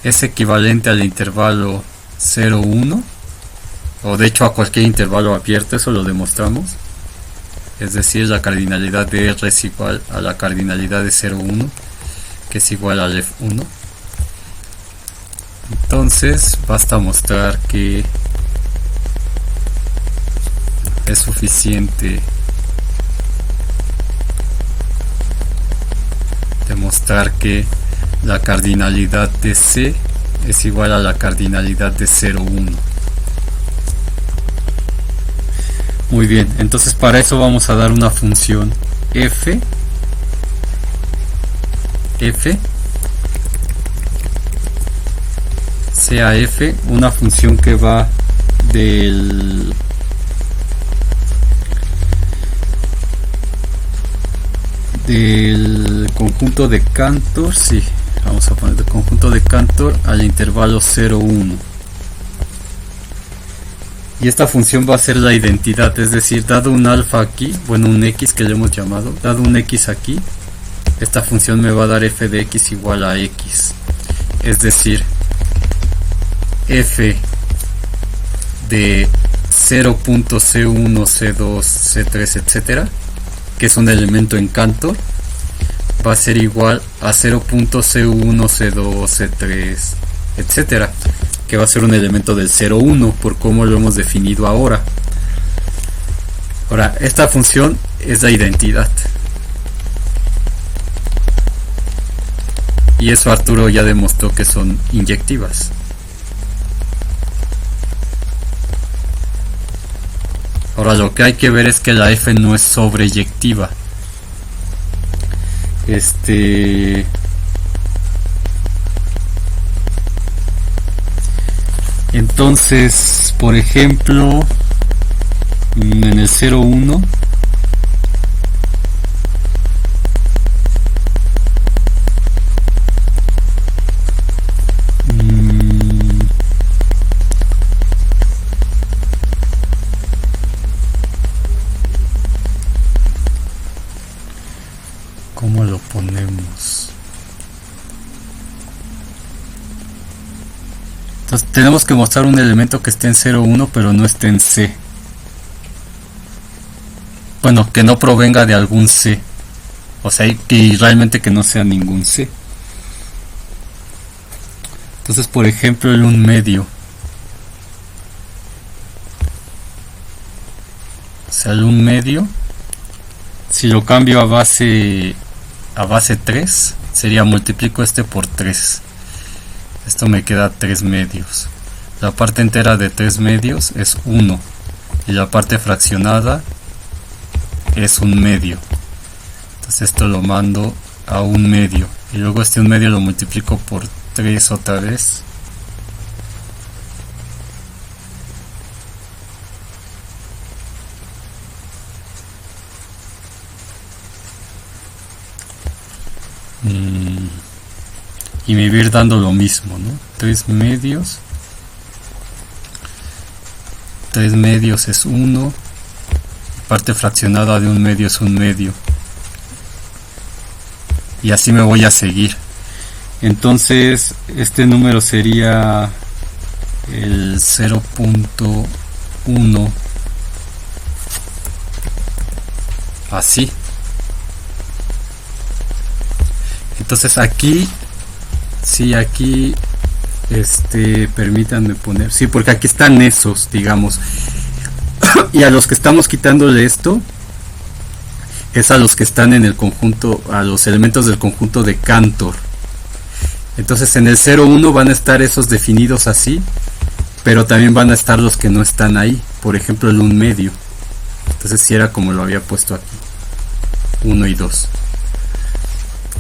es equivalente al intervalo 0, 1, o de hecho a cualquier intervalo abierto, eso lo demostramos, es decir, la cardinalidad de R es igual a la cardinalidad de 0, 1, que es igual al F1. Entonces basta mostrar que es suficiente demostrar que la cardinalidad de C es igual a la cardinalidad de 0, 1. Muy bien, entonces para eso vamos a dar una función f sea f, una función que va del conjunto de Cantor, sí, vamos a poner el conjunto de Cantor al intervalo 0, 1. Y esta función va a ser la identidad, es decir, dado un alfa aquí, bueno, un x que le hemos llamado, dado un x aquí, esta función me va a dar f de x igual a x. Es decir, f de 0.c1, c2, c3, etcétera, que es un elemento en Cantor, va a ser igual a 0.c1, c2, c3, etcétera, que va a ser un elemento del 0, 1, por cómo lo hemos definido ahora. Ahora, esta función es la identidad. Y eso Arturo ya demostró que son inyectivas. Ahora lo que hay que ver es que la f no es sobreyectiva. Entonces, por ejemplo, en el 0, 1, ¿cómo lo ponemos? Entonces tenemos que mostrar un elemento que esté en 0, 1 pero no esté en C. Bueno, que no provenga de algún C. O sea, que realmente que no sea ningún C. Entonces, por ejemplo, el 1 medio. O sea, el 1 medio, si lo cambio a base 3, sería multiplico este por 3. Esto me queda 3 medios. La parte entera de 3 medios es 1. Y la parte fraccionada es 1 medio. Entonces esto lo mando a 1 medio. Y luego este 1 medio lo multiplico por 3 otra vez. Y me va a ir dando lo mismo, ¿no? 3 medios. 3 medios es 1. Parte fraccionada de 1 medio es 1 medio. Y así me voy a seguir. Entonces, este número sería el 0.1. Así. Entonces aquí, sí, aquí, permítanme poner, sí, porque aquí están esos, digamos, y a los que estamos quitándole esto, es a los que están en el conjunto, a los elementos del conjunto de Cantor. Entonces en el 0, 1 van a estar esos definidos así, pero también van a estar los que no están ahí, por ejemplo el 1 medio. Entonces si era como lo había puesto aquí, 1 y 2.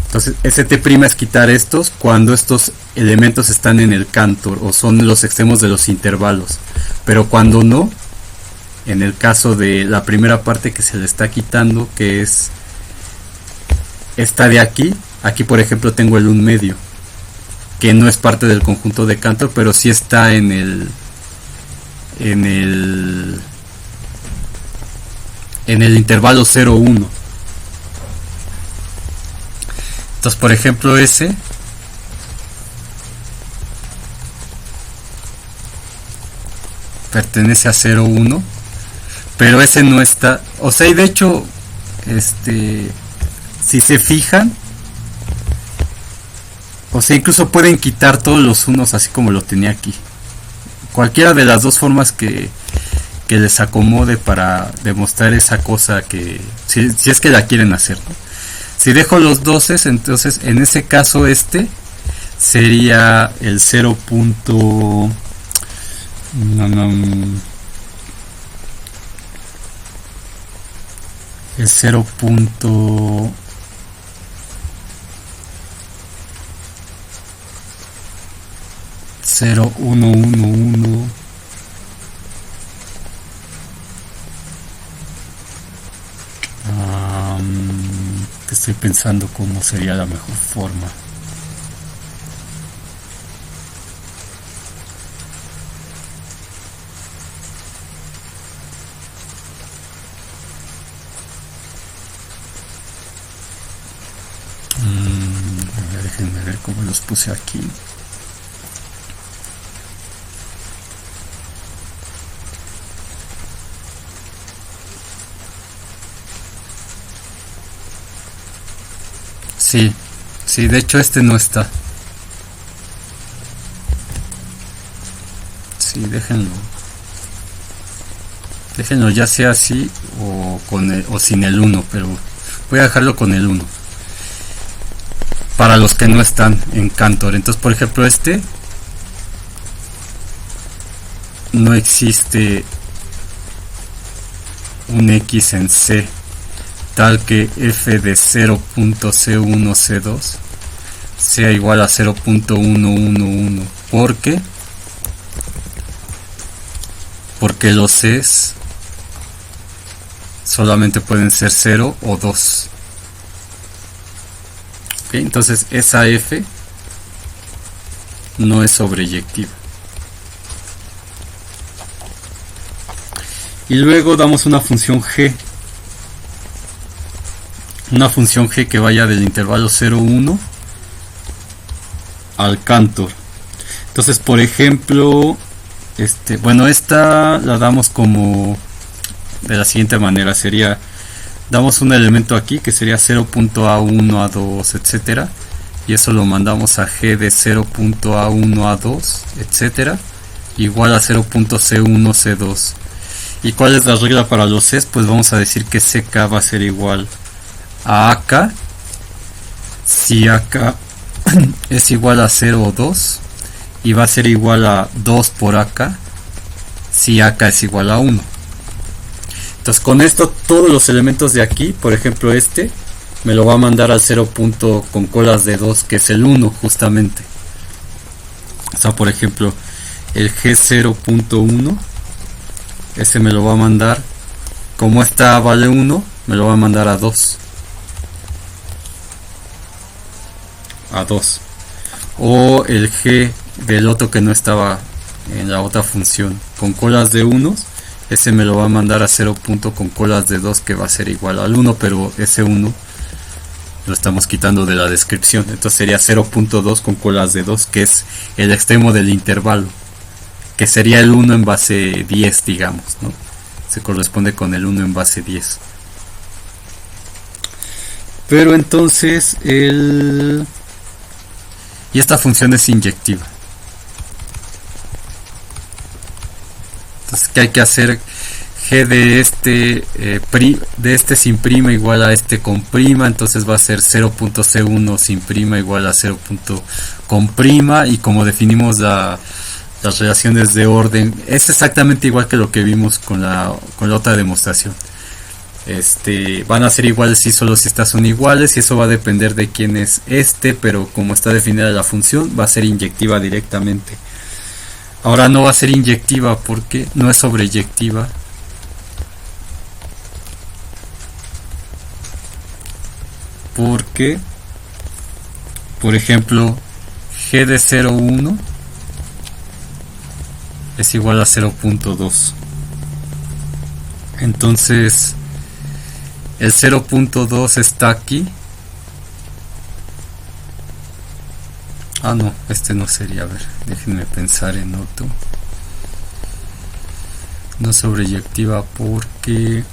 Entonces St' es quitar estos cuando estos elementos están en el Cantor o son los extremos de los intervalos, pero cuando no, en el caso de la primera parte que se le está quitando, que es esta de aquí, aquí por ejemplo tengo el 1 medio, que no es parte del conjunto de Cantor, pero sí está en el intervalo 0, 1. Entonces, por ejemplo, ese pertenece a 0,1, pero ese no está, o sea, y de hecho, si se fijan, o sea, incluso pueden quitar todos los unos así como lo tenía aquí. Cualquiera de las dos formas que les acomode para demostrar esa cosa que, si es que la quieren hacer, ¿no? Si dejo los 12, entonces en ese caso sería el 0. El 0.0111. Estoy pensando cómo sería la mejor forma. Déjenme ver cómo los puse aquí. Sí, de hecho no está. Sí, déjenlo ya sea así o sin el 1, pero voy a dejarlo con el 1 para los que no están en Cantor. Entonces, por ejemplo, no existe un X en C tal que f de 0.C1C2 sea igual a 0.111. ¿Por qué? Porque los Cs solamente pueden ser 0 o 2. ¿Okay? Entonces esa f no es sobreyectiva. Y luego damos una función g. Una función g que vaya del intervalo 0,1 al Cantor. Entonces, por ejemplo, bueno, esta la damos como de la siguiente manera. Damos un elemento aquí que sería 0.A1, A2, etcétera, y eso lo mandamos a g de 0.A1, A2, etcétera, igual a 0.C1, C2. ¿Y cuál es la regla para los Cs? Pues vamos a decir que CK va a ser igual a AK si AK es igual a 0 o 2, y va a ser igual a 2 por AK si AK es igual a 1. Entonces, con esto todos los elementos de aquí, por ejemplo me lo va a mandar al 0 con colas de 2, que es el 1 justamente. O sea, por ejemplo, el G0.1, ese me lo va a mandar, como esta vale 1, me lo va a mandar a 2. O el G del otro que no estaba en la otra función con colas de 1, ese me lo va a mandar a 0 con colas de 2, que va a ser igual al 1, pero ese 1 lo estamos quitando de la descripción. Entonces sería 0.2 con colas de 2, que es el extremo del intervalo, que sería el 1 en base 10, digamos, ¿no? Se corresponde con el 1 en base 10. Pero entonces y esta función es inyectiva. Entonces, ¿qué hay que hacer? G de sin prima igual a con prima, entonces va a ser 0.C1 sin prima igual a 0. Con prima, y como definimos las relaciones de orden, es exactamente igual que lo que vimos con la otra demostración. Van a ser iguales solo si estas son iguales, y eso va a depender de quién es pero como está definida la función, va a ser inyectiva directamente. Ahora no va a ser inyectiva porque no es sobreyectiva, porque, por ejemplo, g de 0,1 es igual a 0.2. Entonces el 0.2 está aquí no, este no sería. A ver, déjenme pensar en otro. No sobreyectiva porque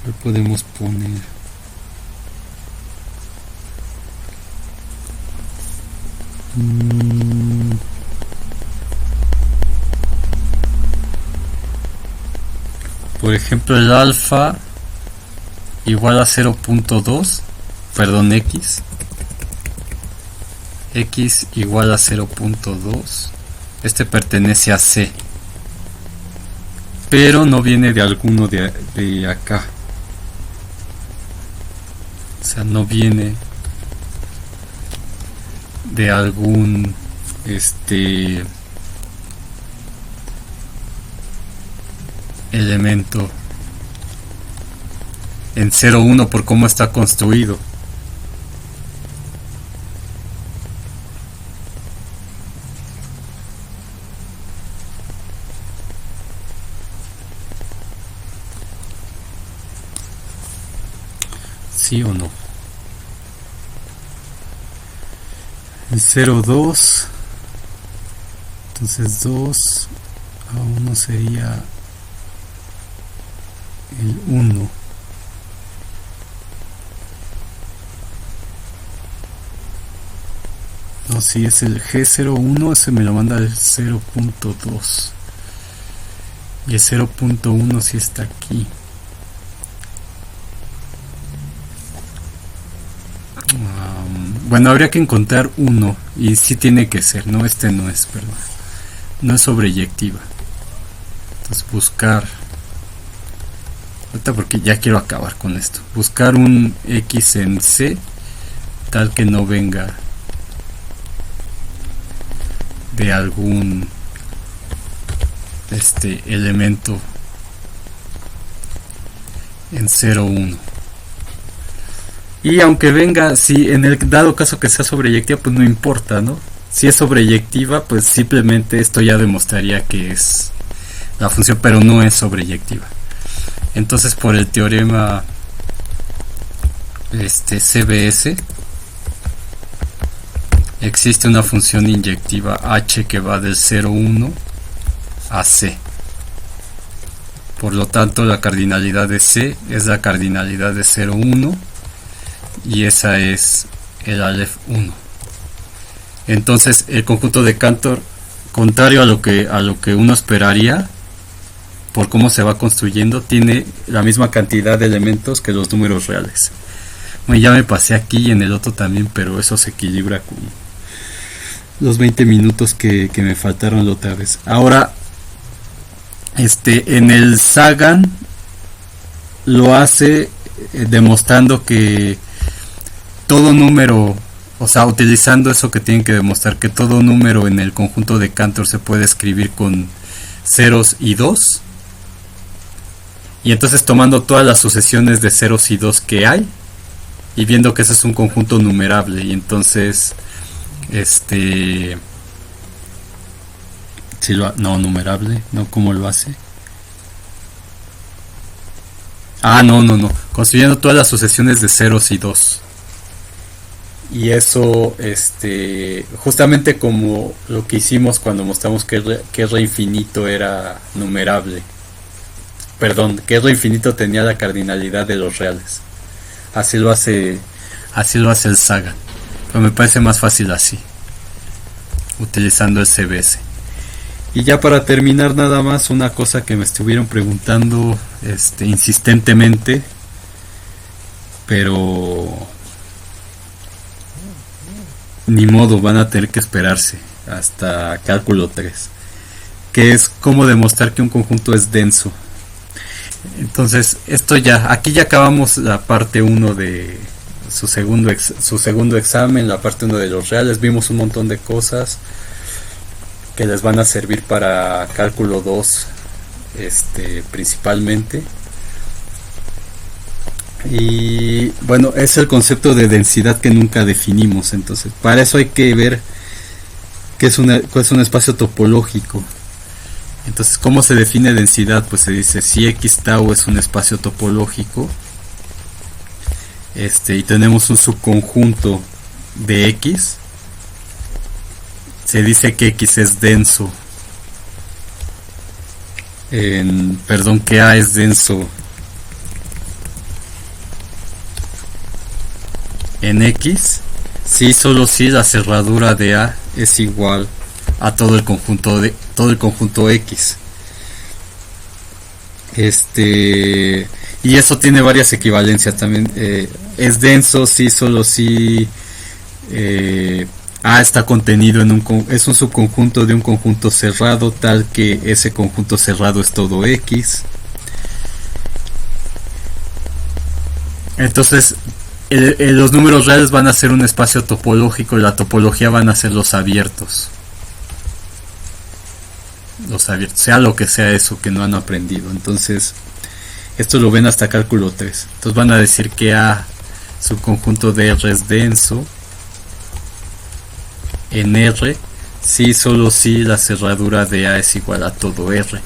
le podemos poner por ejemplo el alfa igual a 0.2, perdón, x igual a 0.2. Este pertenece a C, pero no viene de alguno de acá. O sea, no viene de algún elemento en 0,1 por cómo está construido. ¿Sí o no? El 0,2, entonces 2 a 1 sería el 1. No, si es el G01, ese me lo manda el 0.2 y el 0.1 si está aquí. Bueno, habría que encontrar uno y sí tiene que ser, no, este no es, perdón, no es sobreyectiva. Entonces buscar, ahorita porque ya quiero acabar con esto, buscar un X en C tal que no venga de algún elemento en 0,1. Y aunque venga, si en el dado caso que sea sobreyectiva, pues no importa, ¿no? Si es sobreyectiva, pues simplemente esto ya demostraría que es la función, pero no es sobreyectiva. Entonces, por el teorema CBS, existe una función inyectiva h que va del 0,1 a C. Por lo tanto, la cardinalidad de C es la cardinalidad de 0,1 y esa es el Aleph 1. Entonces, el conjunto de Cantor, contrario a lo que uno esperaría, por cómo se va construyendo, tiene la misma cantidad de elementos que los números reales. Bueno, ya me pasé aquí y en el otro también, pero eso se equilibra con los 20 minutos que me faltaron la otra vez. Ahora, en el Sagan lo hace demostrando que todo número, o sea, utilizando eso que tienen que demostrar, que todo número en el conjunto de Cantor se puede escribir con ceros y 2. Y entonces tomando todas las sucesiones de ceros y 2 que hay y viendo que ese es un conjunto numerable, y entonces no, numerable, no, ¿cómo lo hace? No, construyendo todas las sucesiones de ceros y 2. Y eso, justamente como lo que hicimos cuando mostramos que R infinito era numerable. Perdón, que R infinito tenía la cardinalidad de los reales. Así lo hace el Sagan. Pero me parece más fácil así, utilizando el CBS. Y ya para terminar, nada más una cosa que me estuvieron preguntando insistentemente, pero ni modo, van a tener que esperarse hasta cálculo 3, que es cómo demostrar que un conjunto es denso. Entonces, aquí ya acabamos la parte 1 de su segundo examen, la parte 1 de los reales. Vimos un montón de cosas que les van a servir para cálculo 2, principalmente. Y bueno, es el concepto de densidad que nunca definimos. Entonces, para eso hay que ver qué es un espacio topológico. Entonces, ¿cómo se define densidad? Pues se dice si X tau es un espacio topológico, y tenemos un subconjunto de X, se dice que X es denso, que A es denso en X, si solo si la cerradura de A es igual a todo el conjunto X. Y eso tiene varias equivalencias también. Es denso si solo si A está contenido en es un subconjunto de un conjunto cerrado tal que ese conjunto cerrado es todo X. Entonces los números reales van a ser un espacio topológico y la topología van a ser los abiertos, sea lo que sea eso que no han aprendido. Entonces esto lo ven hasta cálculo 3. Entonces van a decir que A subconjunto de R es denso en R si solo si la cerradura de A es igual a todo R.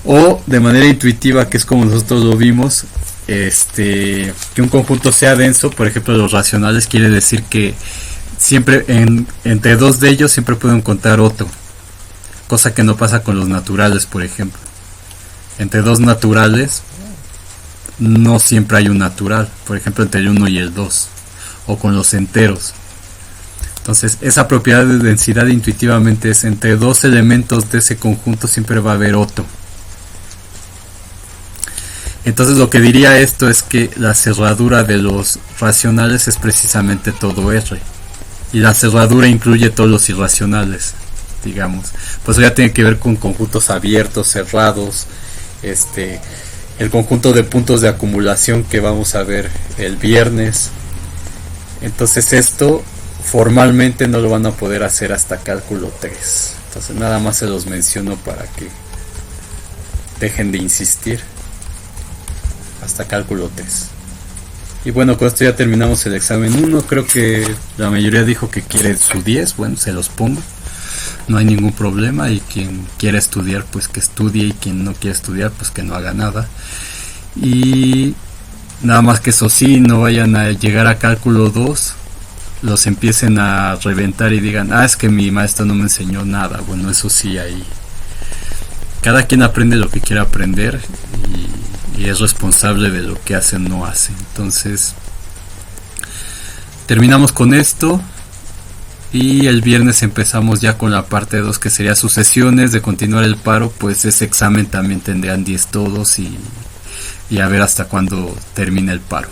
O de manera intuitiva, que es como nosotros lo vimos, que un conjunto sea denso, por ejemplo los racionales, quiere decir que siempre entre dos de ellos siempre pueden contar otro, cosa que no pasa con los naturales. Por ejemplo, entre dos naturales no siempre hay un natural, por ejemplo entre el 1 y el 2, o con los enteros. Entonces esa propiedad de densidad intuitivamente es entre dos elementos de ese conjunto siempre va a haber otro. Entonces lo que diría esto es que la cerradura de los racionales es precisamente todo R, y la cerradura incluye todos los irracionales, digamos. Pues ya tiene que ver con conjuntos abiertos, cerrados, el conjunto de puntos de acumulación que vamos a ver el viernes. Entonces esto formalmente no lo van a poder hacer hasta cálculo 3. Entonces nada más se los menciono para que dejen de insistir. Hasta cálculo 3. Y bueno, con esto ya terminamos el examen 1. Creo que la mayoría dijo que quiere su 10. Bueno, se los pongo, no hay ningún problema. Y quien quiera estudiar pues que estudie, y quien no quiera estudiar pues que no haga nada. Y nada más que eso sí, no vayan a llegar a cálculo 2, los empiecen a reventar y digan, es que mi maestro no me enseñó nada. Bueno, eso sí, ahí cada quien aprende lo que quiera aprender, y es responsable de lo que hace o no hace. Entonces terminamos con esto, y el viernes empezamos ya con la parte 2, que sería sucesiones. De continuar el paro, pues ese examen también tendrían 10 todos, y a ver hasta cuándo termina el paro.